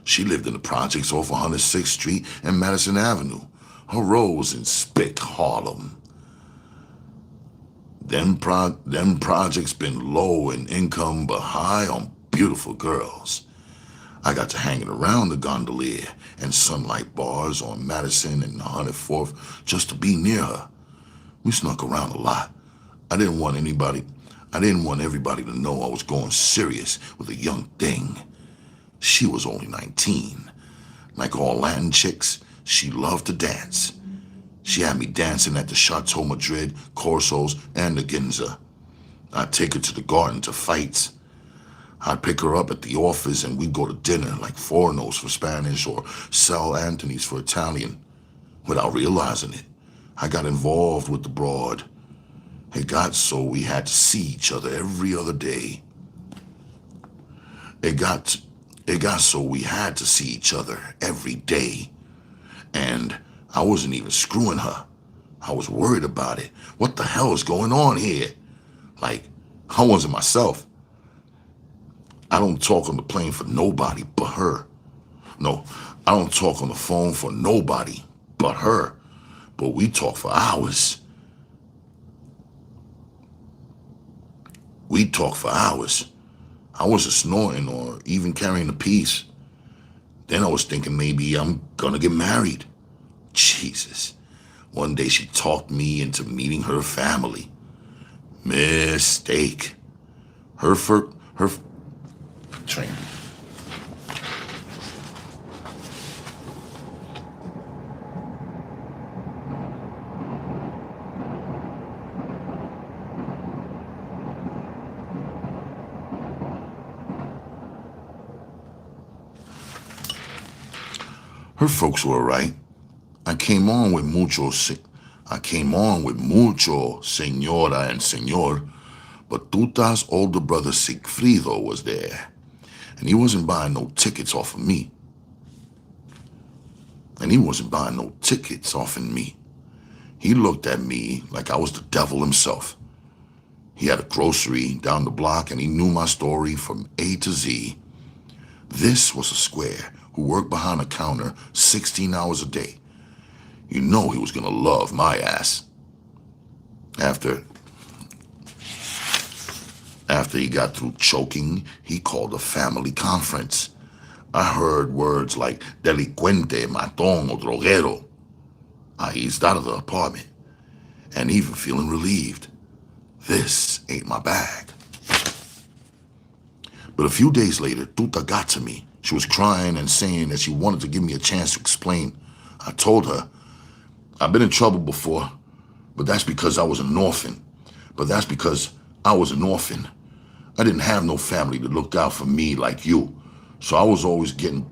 She lived in the projects off 106th Street and Madison Avenue. Her road was in Spick, Harlem. Them projects been low in income but high on beautiful girls. I got to hanging around the gondolier and sunlight bars on Madison and 104th just to be near her. We snuck around a lot. I didn't want everybody to know I was going serious with a young thing. She was only 19. Like all Latin chicks, she loved to dance. She had me dancing at the Chateau Madrid, Corsos, and the Ginza. I'd take her to the garden to fights. I'd pick her up at the office and we'd go to dinner like Fornos for Spanish or Sal Anthony's for Italian. Without realizing it, I got involved with the broad. It got so we had to see each other every other day. It got so we had to see each other every day. And I wasn't even screwing her. I was worried about it. What the hell is going on here? Like, I wasn't myself. I don't talk on the plane for nobody but her. No, I don't talk on the phone for nobody but her. But we talk for hours. We talk for hours. I wasn't snorting or even carrying a piece. Then I was thinking maybe I'm gonna get married. Jesus. One day she talked me into meeting her family. Mistake. Her train. Her folks were right. I came on with mucho, señora and señor, but Tuta's older brother Sigfrido was there, and he wasn't buying no tickets off of me. He looked at me like I was the devil himself. He had a grocery down the block, and he knew my story from A to Z. This was a square who worked behind a counter 16 hours a day. You know he was gonna love my ass. After he got through choking, he called a family conference. I heard words like delincuente, matón, o droguero. I eased out of the apartment, and even feeling relieved. This ain't my bag. But a few days later, Tuta got to me. She was crying and saying that she wanted to give me a chance to explain. I told her, I've been in trouble before, but that's because I was an orphan. I didn't have no family that looked out for me like you. So I was always getting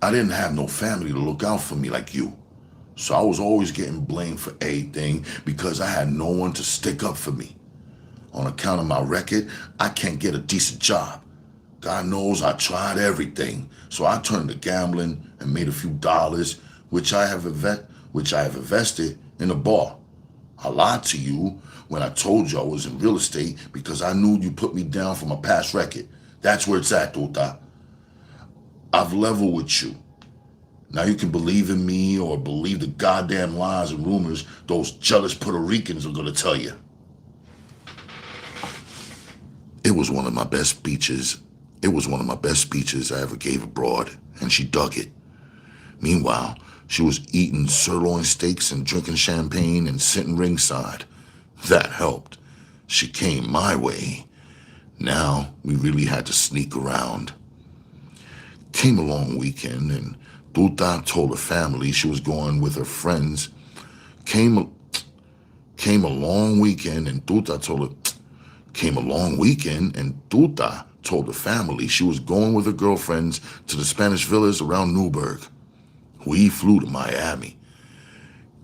I didn't have no family to look out for me like you. So I was always getting blamed for everything because I had no one to stick up for me. On account of my record, I can't get a decent job. God knows I tried everything. So I turned to gambling and made a few dollars, which I have invested in a bar. I lied to you when I told you I was in real estate because I knew you put me down for my past record. That's where it's at, Tuta. I've leveled with you. Now you can believe in me or believe the goddamn lies and rumors those jealous Puerto Ricans are gonna tell you. It was one of my best speeches. It was one of my best speeches I ever gave abroad, and she dug it. Meanwhile, she was eating sirloin steaks and drinking champagne and sitting ringside. That helped. She came my way. Now we really had to sneak around. Came a long weekend, and Tuta told her family she was going with her friends. Came a long weekend, and Tuta told the family she was going with her girlfriends to the Spanish villas around Newburgh. We flew to Miami.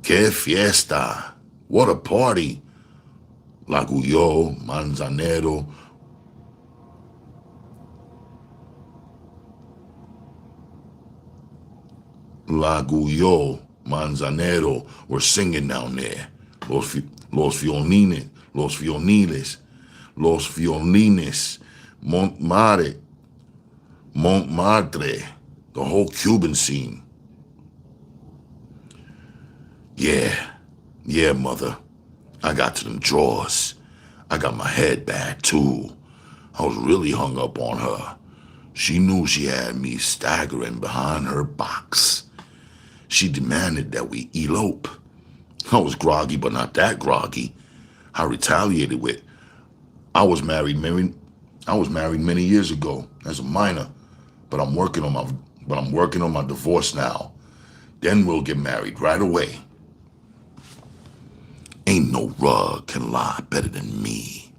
Que fiesta! What a party! Laguyo, Manzanero. Laguyo, Manzanero were singing down there. Los violines, Montmartre, the whole Cuban scene. Yeah, mother. I got to them drawers. I got my head back, too. I was really hung up on her. She knew she had me staggering behind her box. She demanded that we elope. I was groggy, but not that groggy. I retaliated with, I was married many years ago as a minor, but I'm working on my divorce now. Then we'll get married right away. Ain't no rug can lie better than me.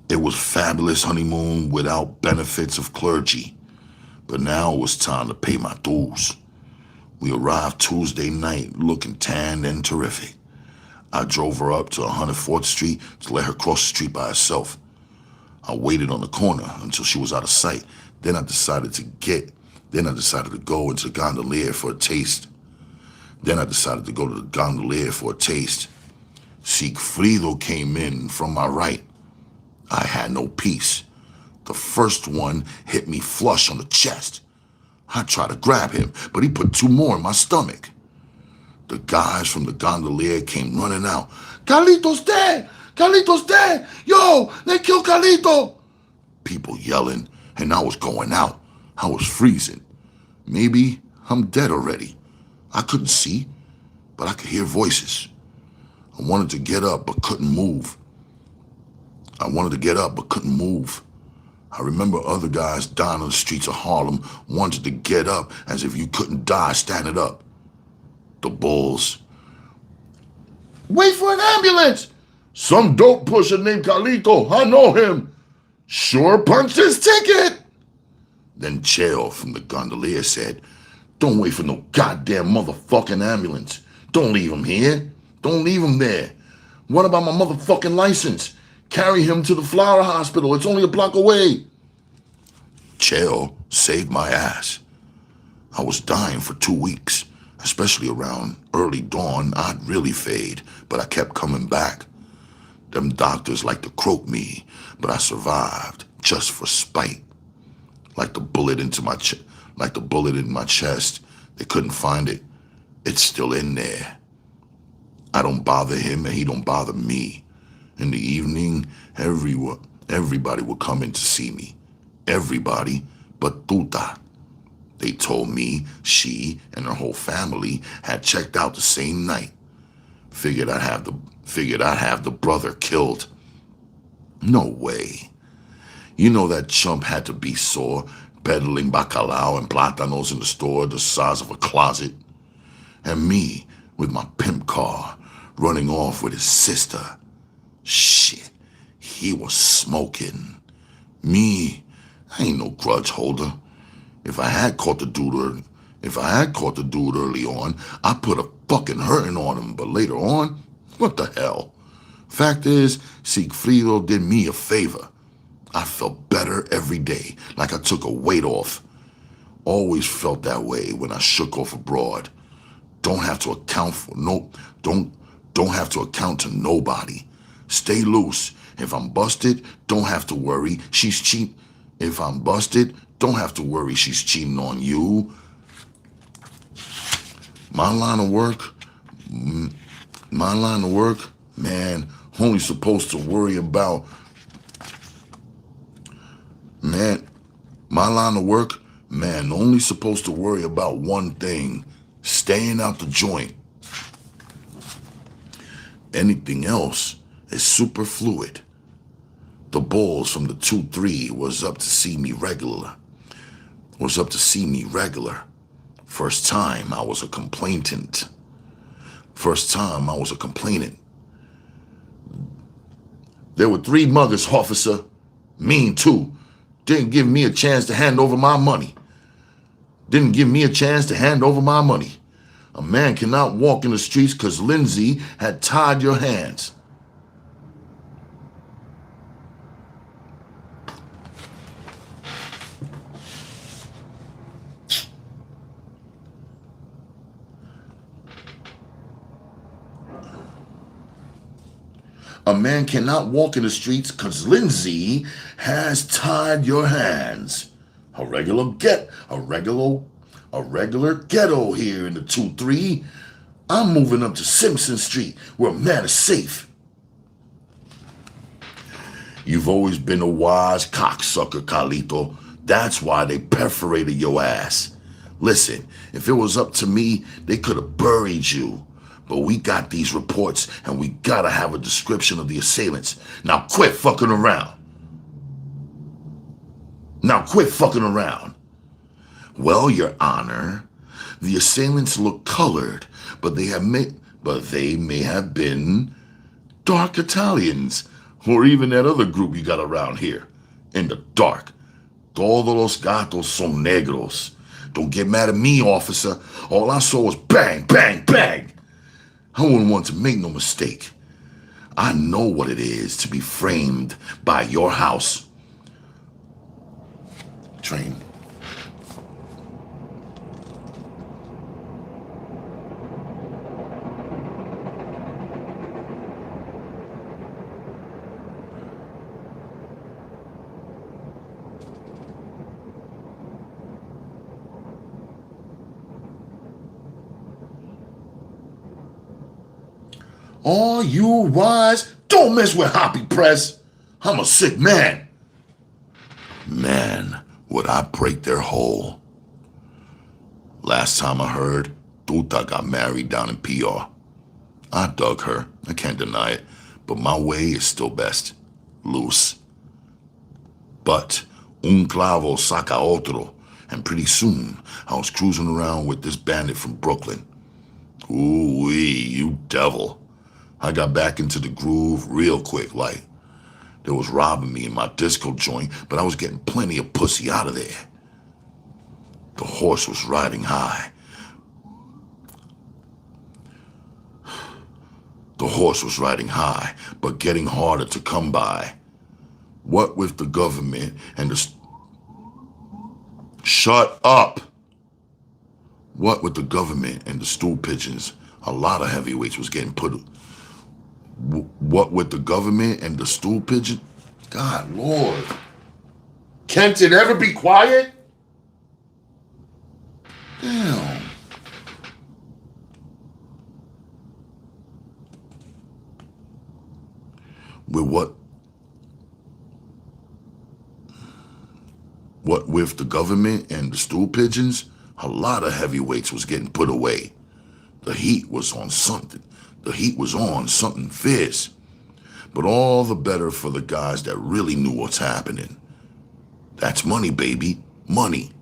It was fabulous honeymoon without benefits of clergy, but now it was time to pay my dues. We arrived Tuesday night looking tanned and terrific. I drove her up to 104th Street to let her cross the street by herself. I waited on the corner until she was out of sight. Then I decided to go into the gondolier for a taste. Sigfrido came in from my right. I had no peace. The first one hit me flush on the chest. I tried to grab him, but he put two more in my stomach. The guys from the gondolier came running out. Carlito's dead! Carlito's dead! Yo, they killed Carlito! People yelling, and I was going out. I was freezing. Maybe I'm dead already. I couldn't see, but I could hear voices. I wanted to get up, but couldn't move. I remember other guys dying on the streets of Harlem wanted to get up as if you couldn't die standing up. The bulls. Wait for an ambulance! Some dope pusher named Carlito, I know him. Sure punched his ticket. Then Cheo from the gondolier said, don't wait for no goddamn motherfucking ambulance. Don't leave him here. Don't leave him there. What about my motherfucking license? Carry him to the Flower Hospital. It's only a block away. Cheo saved my ass. I was dying for 2 weeks, especially around early dawn. I'd really fade, but I kept coming back. Them doctors like to croak me, but I survived just for spite. Like the bullet in my chest. They couldn't find it. It's still in there. I don't bother him and he don't bother me. In the evening, everybody would come in to see me. Everybody but Tuta. They told me she and her whole family had checked out the same night. Figured I'd have the brother killed. No way. You know that chump had to be sore, peddling bacalao and plátanos in the store the size of a closet. And me, with my pimp car, running off with his sister. Shit, he was smoking. Me, I ain't no grudge holder. If I had caught the dude early on, I put a fucking hurting on him. But later on, what the hell? Fact is, Sigfrido did me a favor. I felt better every day, like I took a weight off. Always felt that way when I shook off abroad. Don't have to account for don't have to account to nobody. Stay loose. If I'm busted, don't have to worry. She's cheap. If I'm busted, don't have to worry she's cheating on you. My line of work, man, only supposed to worry about, man, my line of work, man, only supposed to worry about one thing, staying out the joint. Anything else is super fluid. The bulls from the 2-3 was up to see me regular. First time I was a complainant. There were 3 muggers, officer. Mean too. Didn't give me a chance to hand over my money. A man cannot walk in the streets because Lindsay had tied your hands. A man cannot walk in the streets because Lindsay has tied your hands. A regular ghetto here in the 2-3. I'm moving up to Simpson Street where a man is safe. You've always been a wise cocksucker, Carlito. That's why they perforated your ass. Listen, if it was up to me, they could have buried you. But we got these reports, and we gotta have a description of the assailants. Now quit fucking around. Well, Your Honor, the assailants look colored, but they may have been dark Italians, or even that other group you got around here. In the dark. Todos los gatos son negros. Don't get mad at me, officer. All I saw was bang, bang, bang. I wouldn't want to make no mistake. I know what it is to be framed by your house. Train. All you wise, don't mess with Hoppy Press. I'm a sick man. Man, would I break their hole. Last time I heard, Tuta got married down in PR. I dug her, I can't deny it, but my way is still best. Loose. But un clavo saca otro, and pretty soon I was cruising around with this bandit from Brooklyn. Ooh-wee, you devil. I got back into the groove real quick, like. They was robbing me in my disco joint, but I was getting plenty of pussy out of there. The horse was riding high. But getting harder to come by. What with the government and the... Shut up! What with the government and the stool pigeons, a lot of heavyweights was getting put... What with the government and the stool pigeon? God, Lord. Can't it ever be quiet? Damn. With what? What with the government and the stool pigeons? A lot of heavyweights was getting put away. The heat was on something. Fierce. But all the better for the guys that really knew what's happening. That's money, baby. Money.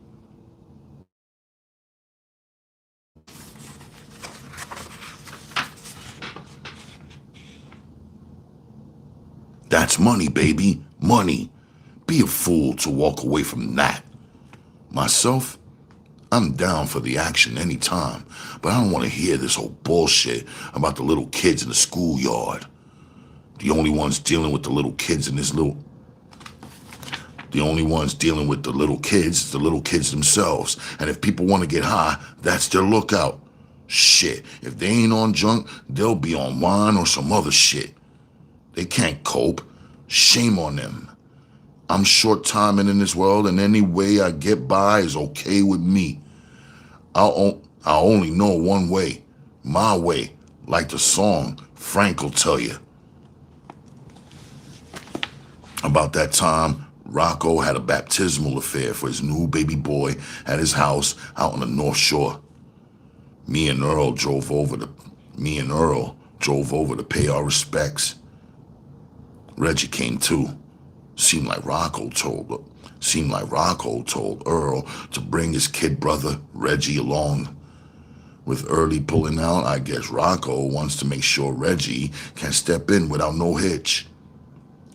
That's money, baby. Money. Be a fool to walk away from that. Myself, I'm down for the action anytime, but I don't want to hear this whole bullshit about the little kids in the schoolyard. The only ones dealing with the little kids in this little... The only ones dealing with the little kids is the little kids themselves. And if people want to get high, that's their lookout. Shit, if they ain't on junk, they'll be on wine or some other shit. They can't cope. Shame on them. I'm short-timing in this world, and any way I get by is okay with me. I only know one way. My way. Like the song Frank will tell you. About that time, Rocco had a baptismal affair for his new baby boy at his house out on the North Shore. Me and Earl drove over to pay our respects. Reggie came too. Seemed like Rocco told Earl to bring his kid brother, Reggie, along. With Early pulling out, I guess Rocco wants to make sure Reggie can step in without no hitch.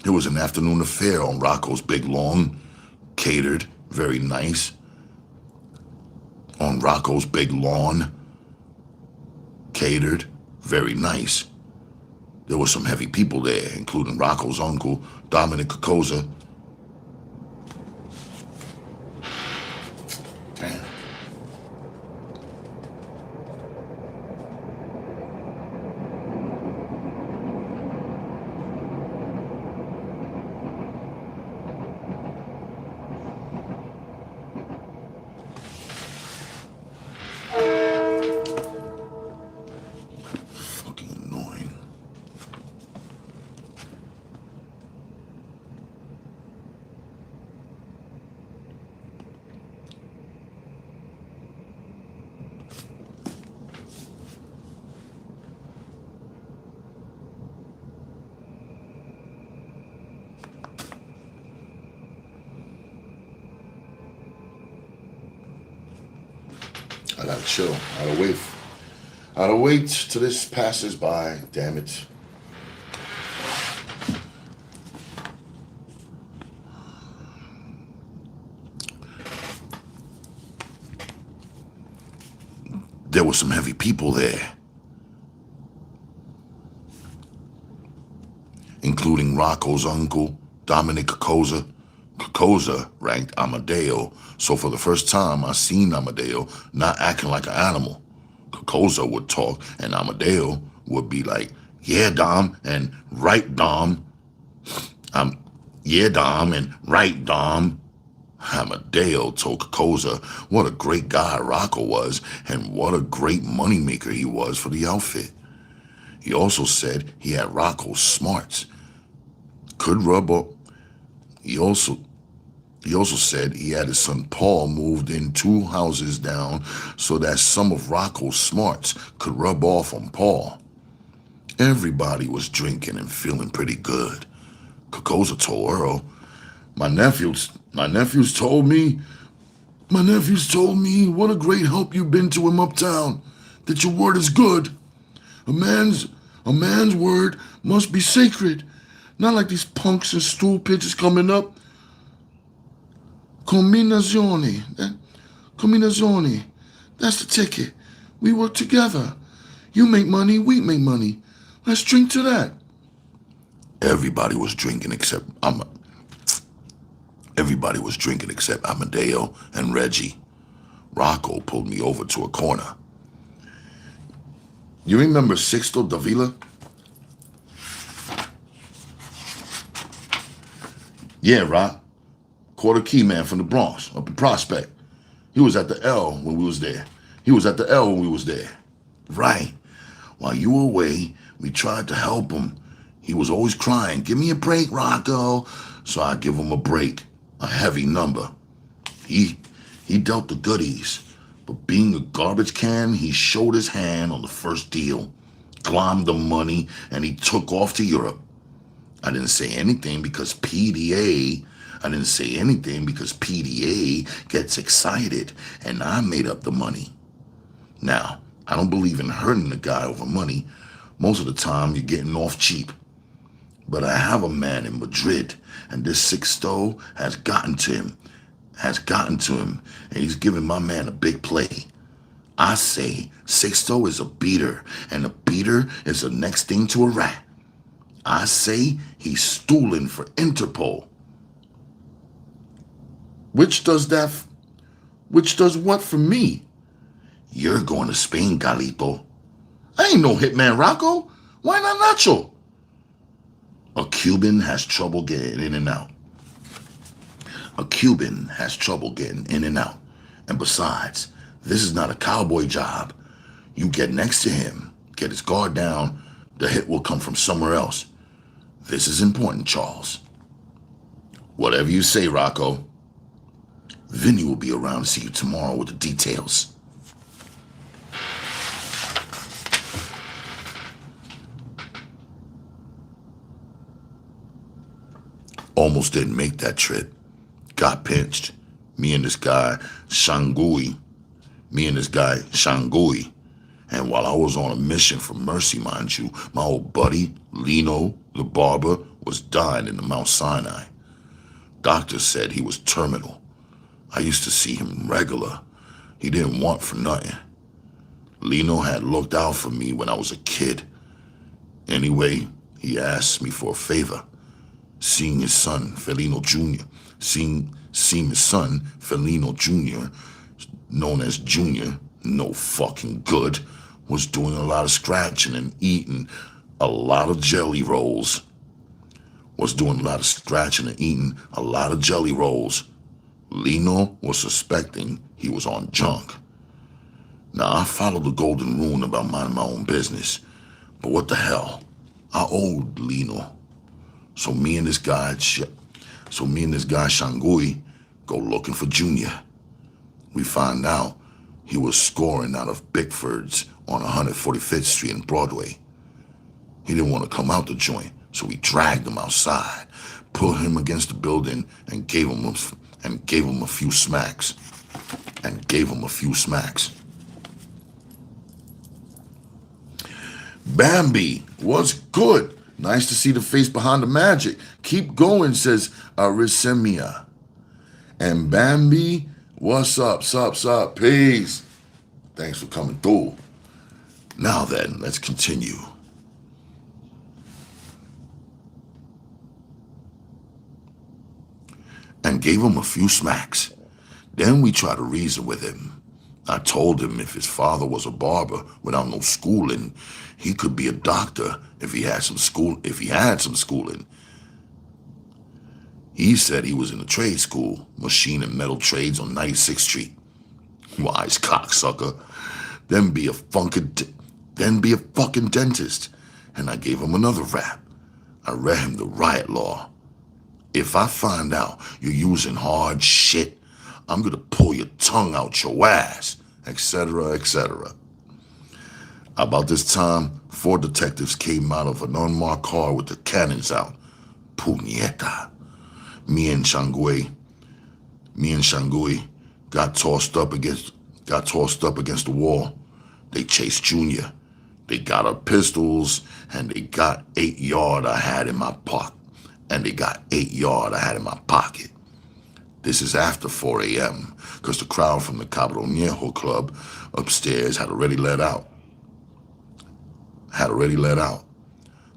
It was an afternoon affair on Rocco's big lawn, catered, very nice. On Rocco's big lawn, catered, very nice. There were some heavy people there, including Rocco's uncle, Dominic Kokoza. Damn. Fucking annoying. I gotta chill. I gotta wait till this passes by. Damn it. There were some heavy people there, including Rocco's uncle, Dominic Kokoza. Kokoza ranked Amadeo, so for the first time I seen Amadeo not acting like an animal. Kokoza would talk, and Amadeo would be like, "Yeah, Dom," and "Right, Dom." "Yeah, Dom," and "Right, Dom." Amadeo told Kokoza what a great guy Rocco was, and what a great moneymaker he was for the outfit. He also said he had Rocco's smarts. Could rub up. He also said he had his son Paul moved in 2 houses down so that some of Rocco's smarts could rub off on Paul. Everybody was drinking and feeling pretty good. Kokoza told Earl, my nephews told me what a great help you've been to him uptown, that your word is good. A man's word must be sacred, not like these punks and stool pitchers coming up. Combinazione, that's the ticket. We work together. You make money, we make money. Let's drink to that. Everybody was drinking except Amadeo and Reggie. Rocco pulled me over to a corner. You remember Sixto Davila? Yeah, Rock. Quarter key man from the Bronx, up in Prospect. He was at the L when we was there. Right. While you were away, we tried to help him. He was always crying, "Give me a break, Rocco." So I give him a break, a heavy number. He dealt the goodies, but being a garbage can, he showed his hand on the first deal, glommed the money, and he took off to Europe. I didn't say anything because PDA gets excited, and I made up the money. Now, I don't believe in hurting the guy over money. Most of the time, you're getting off cheap. But I have a man in Madrid, and this Sixto has gotten to him, and he's giving my man a big play. I say Sixto is a beater, and a beater is the next thing to a rat. I say he's stooling for Interpol. Which does what for me? You're going to Spain, Carlito. I ain't no hitman, Rocco. Why not Nacho? A Cuban has trouble getting in and out. And besides, this is not a cowboy job. You get next to him, get his guard down, the hit will come from somewhere else. This is important, Charles. Whatever you say, Rocco. Vinny will be around to see you tomorrow with the details. Almost didn't make that trip. Got pinched. Me and this guy, Shangui. And while I was on a mission for mercy, mind you, my old buddy, Lino, the barber, was dying in the Mount Sinai. Doctor said he was terminal. I used to see him regular. He didn't want for nothing. Lino had looked out for me when I was a kid. Anyway, he asked me for a favor. Seeing his son, Felino Jr., known as Junior, no fucking good, was doing a lot of scratching and eating a lot of jelly rolls. Lino was suspecting he was on junk. Now, I followed the golden rule about minding my own business. But what the hell? I owed Lino. So me and this guy Shangui go looking for Junior. We find out he was scoring out of Bickford's on 145th Street and Broadway. He didn't want to come out the joint, so we dragged him outside, put him against the building, and gave him a few smacks. Bambi, what's good? Nice to see the face behind the magic. Keep going, says Arisemia. And Bambi, what's up? Sup? Peace. Thanks for coming through. Now then, let's continue. And gave him a few smacks. Then we tried to reason with him. I told him if his father was a barber without no schooling, he could be a doctor if he had some schooling. He said he was in a trade school, machine and metal trades on 96th Street. Wise cocksucker. Then be a fucking dentist. And I gave him another rap. I read him the riot law. If I find out you're using hard shit, I'm gonna pull your tongue out your ass, etc., etc. About this time, 4 detectives came out of an unmarked car with the cannons out. Puñeta. Me and Shangui got tossed up against the wall. They chased Junior. They got our pistols, and they got 8 yard I had in my pocket. This is after 4 a.m., because the crowd from the Cabronejo Club upstairs had already let out.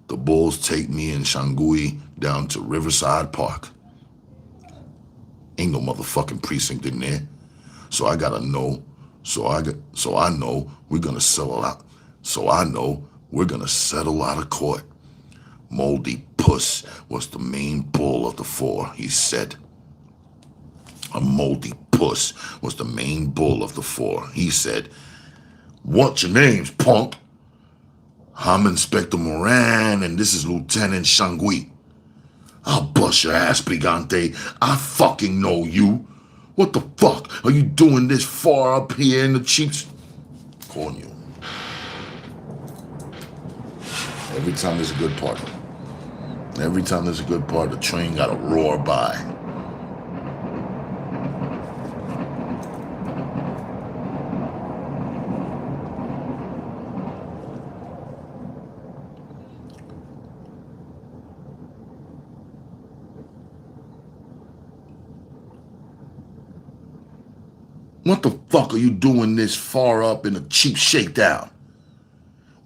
The Bulls take me and Shangui down to Riverside Park. Ain't no motherfucking precinct in there. So I know we're gonna settle out of court. Moldy Puss was the main bull of the 4, he said. A moldy puss was the main bull of the 4. He said, "What's your names, punk?" "I'm Inspector Moran, and this is Lieutenant Shangui." "I'll bust your ass, Brigante. I fucking know you. What the fuck are you doing this far up here in the cheeks? Coño. Every time there's a good part, the train gotta roar by. What the fuck are you doing this far up in a cheap shakedown?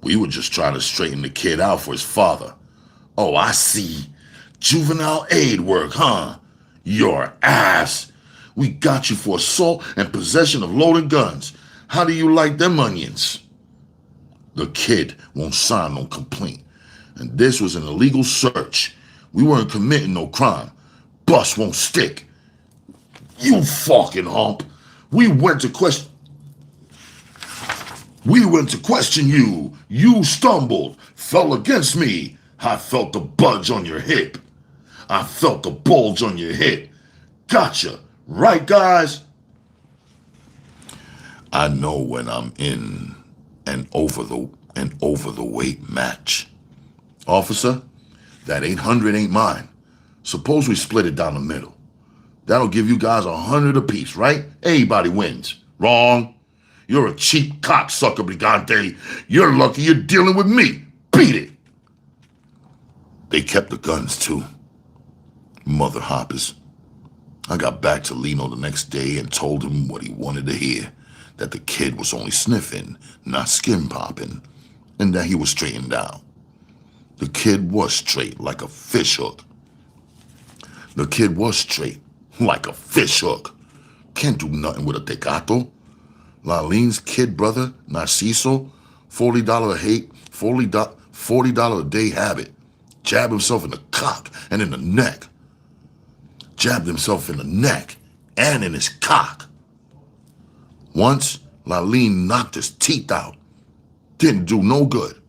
We were just trying to straighten the kid out for his father. Oh, I see. Juvenile aid work, huh? Your ass. We got you for assault and possession of loaded guns. How do you like them onions? The kid won't sign no complaint. And this was an illegal search. We weren't committing no crime. Bus won't stick. You fucking hump. We went to question you. You stumbled, fell against me. I felt the budge on your hip. I felt the bulge on your hip. Gotcha. Right, guys? I know when I'm in an over the weight match. Officer, that 800 ain't mine. Suppose we split it down the middle. That'll give you guys 100 apiece, right? Everybody wins. Wrong. You're a cheap cocksucker, Brigante. You're lucky you're dealing with me. Beat it. They kept the guns, too. Mother hoppers. I got back to Lino the next day and told him what he wanted to hear. That the kid was only sniffing, not skin popping. And that he was straightened out. The kid was straight like a fish hook. The kid was straight like a fish hook. Can't do nothing with a tecato. Lalene's kid brother, Narciso, $40 a hate, $40 a day habit. Jabbed himself in the cock and in the neck. Jabbed himself in the neck and in his cock. Once, Lalene knocked his teeth out. Didn't do no good.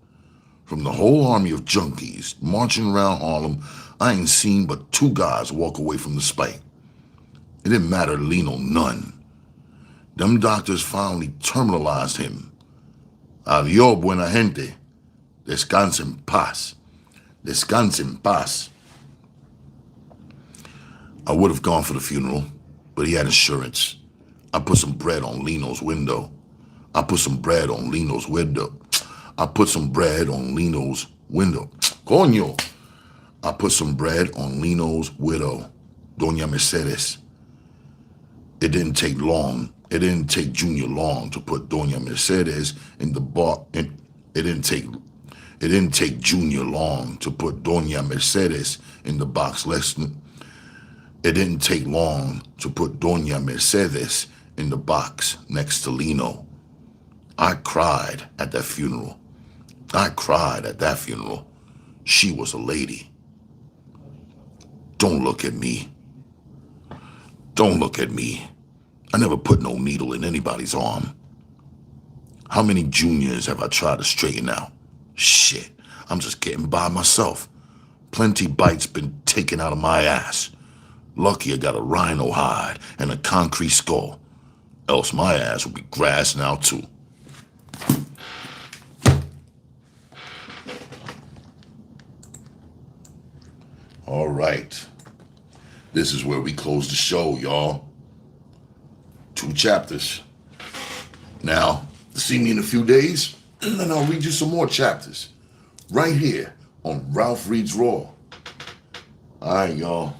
From the whole army of junkies marching around Harlem, I ain't seen but 2 guys walk away from the spike. It didn't matter to Lino none. Them doctors finally terminalized him. Adiós, buena gente. Descansa en paz. Descansa en paz. I would have gone for the funeral, but he had insurance. I put some bread on Lino's window. I put some bread on Lino's window. I put some bread on Lino's window. Coño. I put some bread on Lino's widow, Doña Mercedes. It didn't take long. It didn't take Junior long to put Doña Mercedes in the bar. It didn't take Junior long to put Doña Mercedes in the box. It didn't take long to put Doña Mercedes in the box next to Lino. I cried at that funeral. She was a lady. Don't look at me. Don't look at me. I never put no needle in anybody's arm. How many juniors have I tried to straighten out? Shit, I'm just getting by myself. Plenty bites been taken out of my ass. Lucky I got a rhino hide and a concrete skull. Else my ass would be grass now too. All right. This is where we close the show, y'all. 2 chapters. Now, see me in a few days, and I'll read you some more chapters. Right here on Ralph Reads Raw. All right, y'all.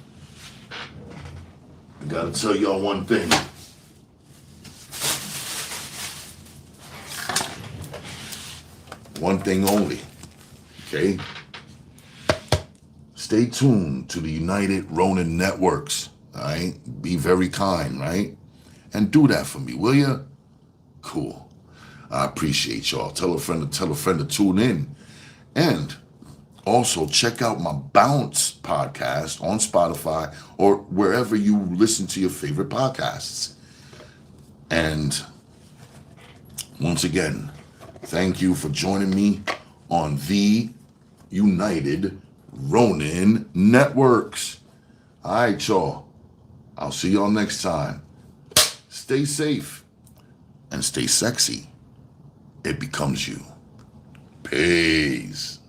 I gotta tell y'all one thing. One thing only. Okay? Stay tuned to the United Ronin Networks. All right? Be very kind, right? And do that for me, will ya? Cool. I appreciate y'all. Tell a friend to tune in. And also check out my Bounce podcast on Spotify or wherever you listen to your favorite podcasts. And once again, thank you for joining me on the United Ronin Networks. All right, y'all. I'll see y'all next time. Stay safe and stay sexy. It becomes you. Peace.